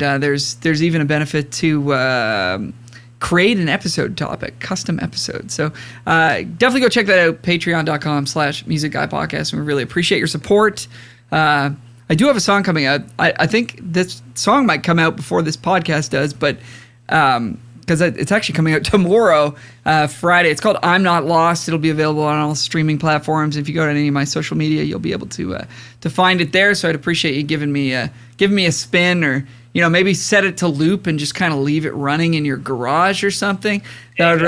there's even a benefit to create an episode topic, custom episode. So definitely go check that out, patreon.com/musicguypodcast. And we really appreciate your support. I do have a song coming out. I think this song might come out before this podcast does, but because it's actually coming out tomorrow, Friday. It's called I'm Not Lost. It'll be available on all streaming platforms. If you go to any of my social media, you'll be able to find it there. So I'd appreciate you giving me a spin, or maybe set it to loop and just kind of leave it running in your garage or something. That would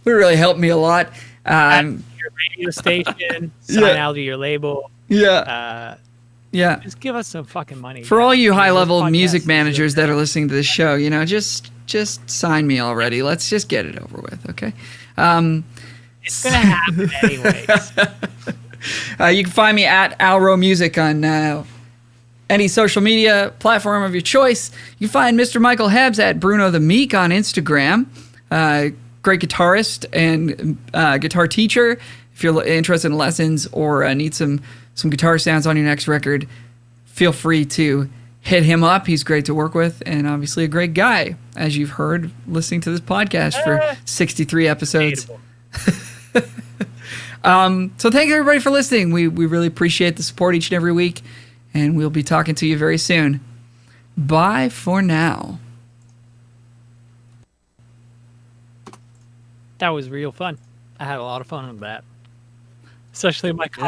really help me a lot. At your radio station, sign out to your label. Yeah. Yeah. Just give us some fucking money. For all you high-level music managers that are listening to this show, just sign me already. Let's just get it over with, okay? It's going to happen anyways. You can find me at Alro Music on any social media platform of your choice. You can find Mr. Michael Hebbs at Bruno the Meek on Instagram. Great guitarist and guitar teacher. If you're interested in lessons or need some guitar sounds on your next record, feel free to hit him up. He's great to work with, and obviously a great guy, as you've heard listening to this podcast for 63 episodes. So thank you everybody for listening. We really appreciate the support each and every week, and we'll be talking to you very soon. Bye for now. That was real fun. I had a lot of fun with that. Especially my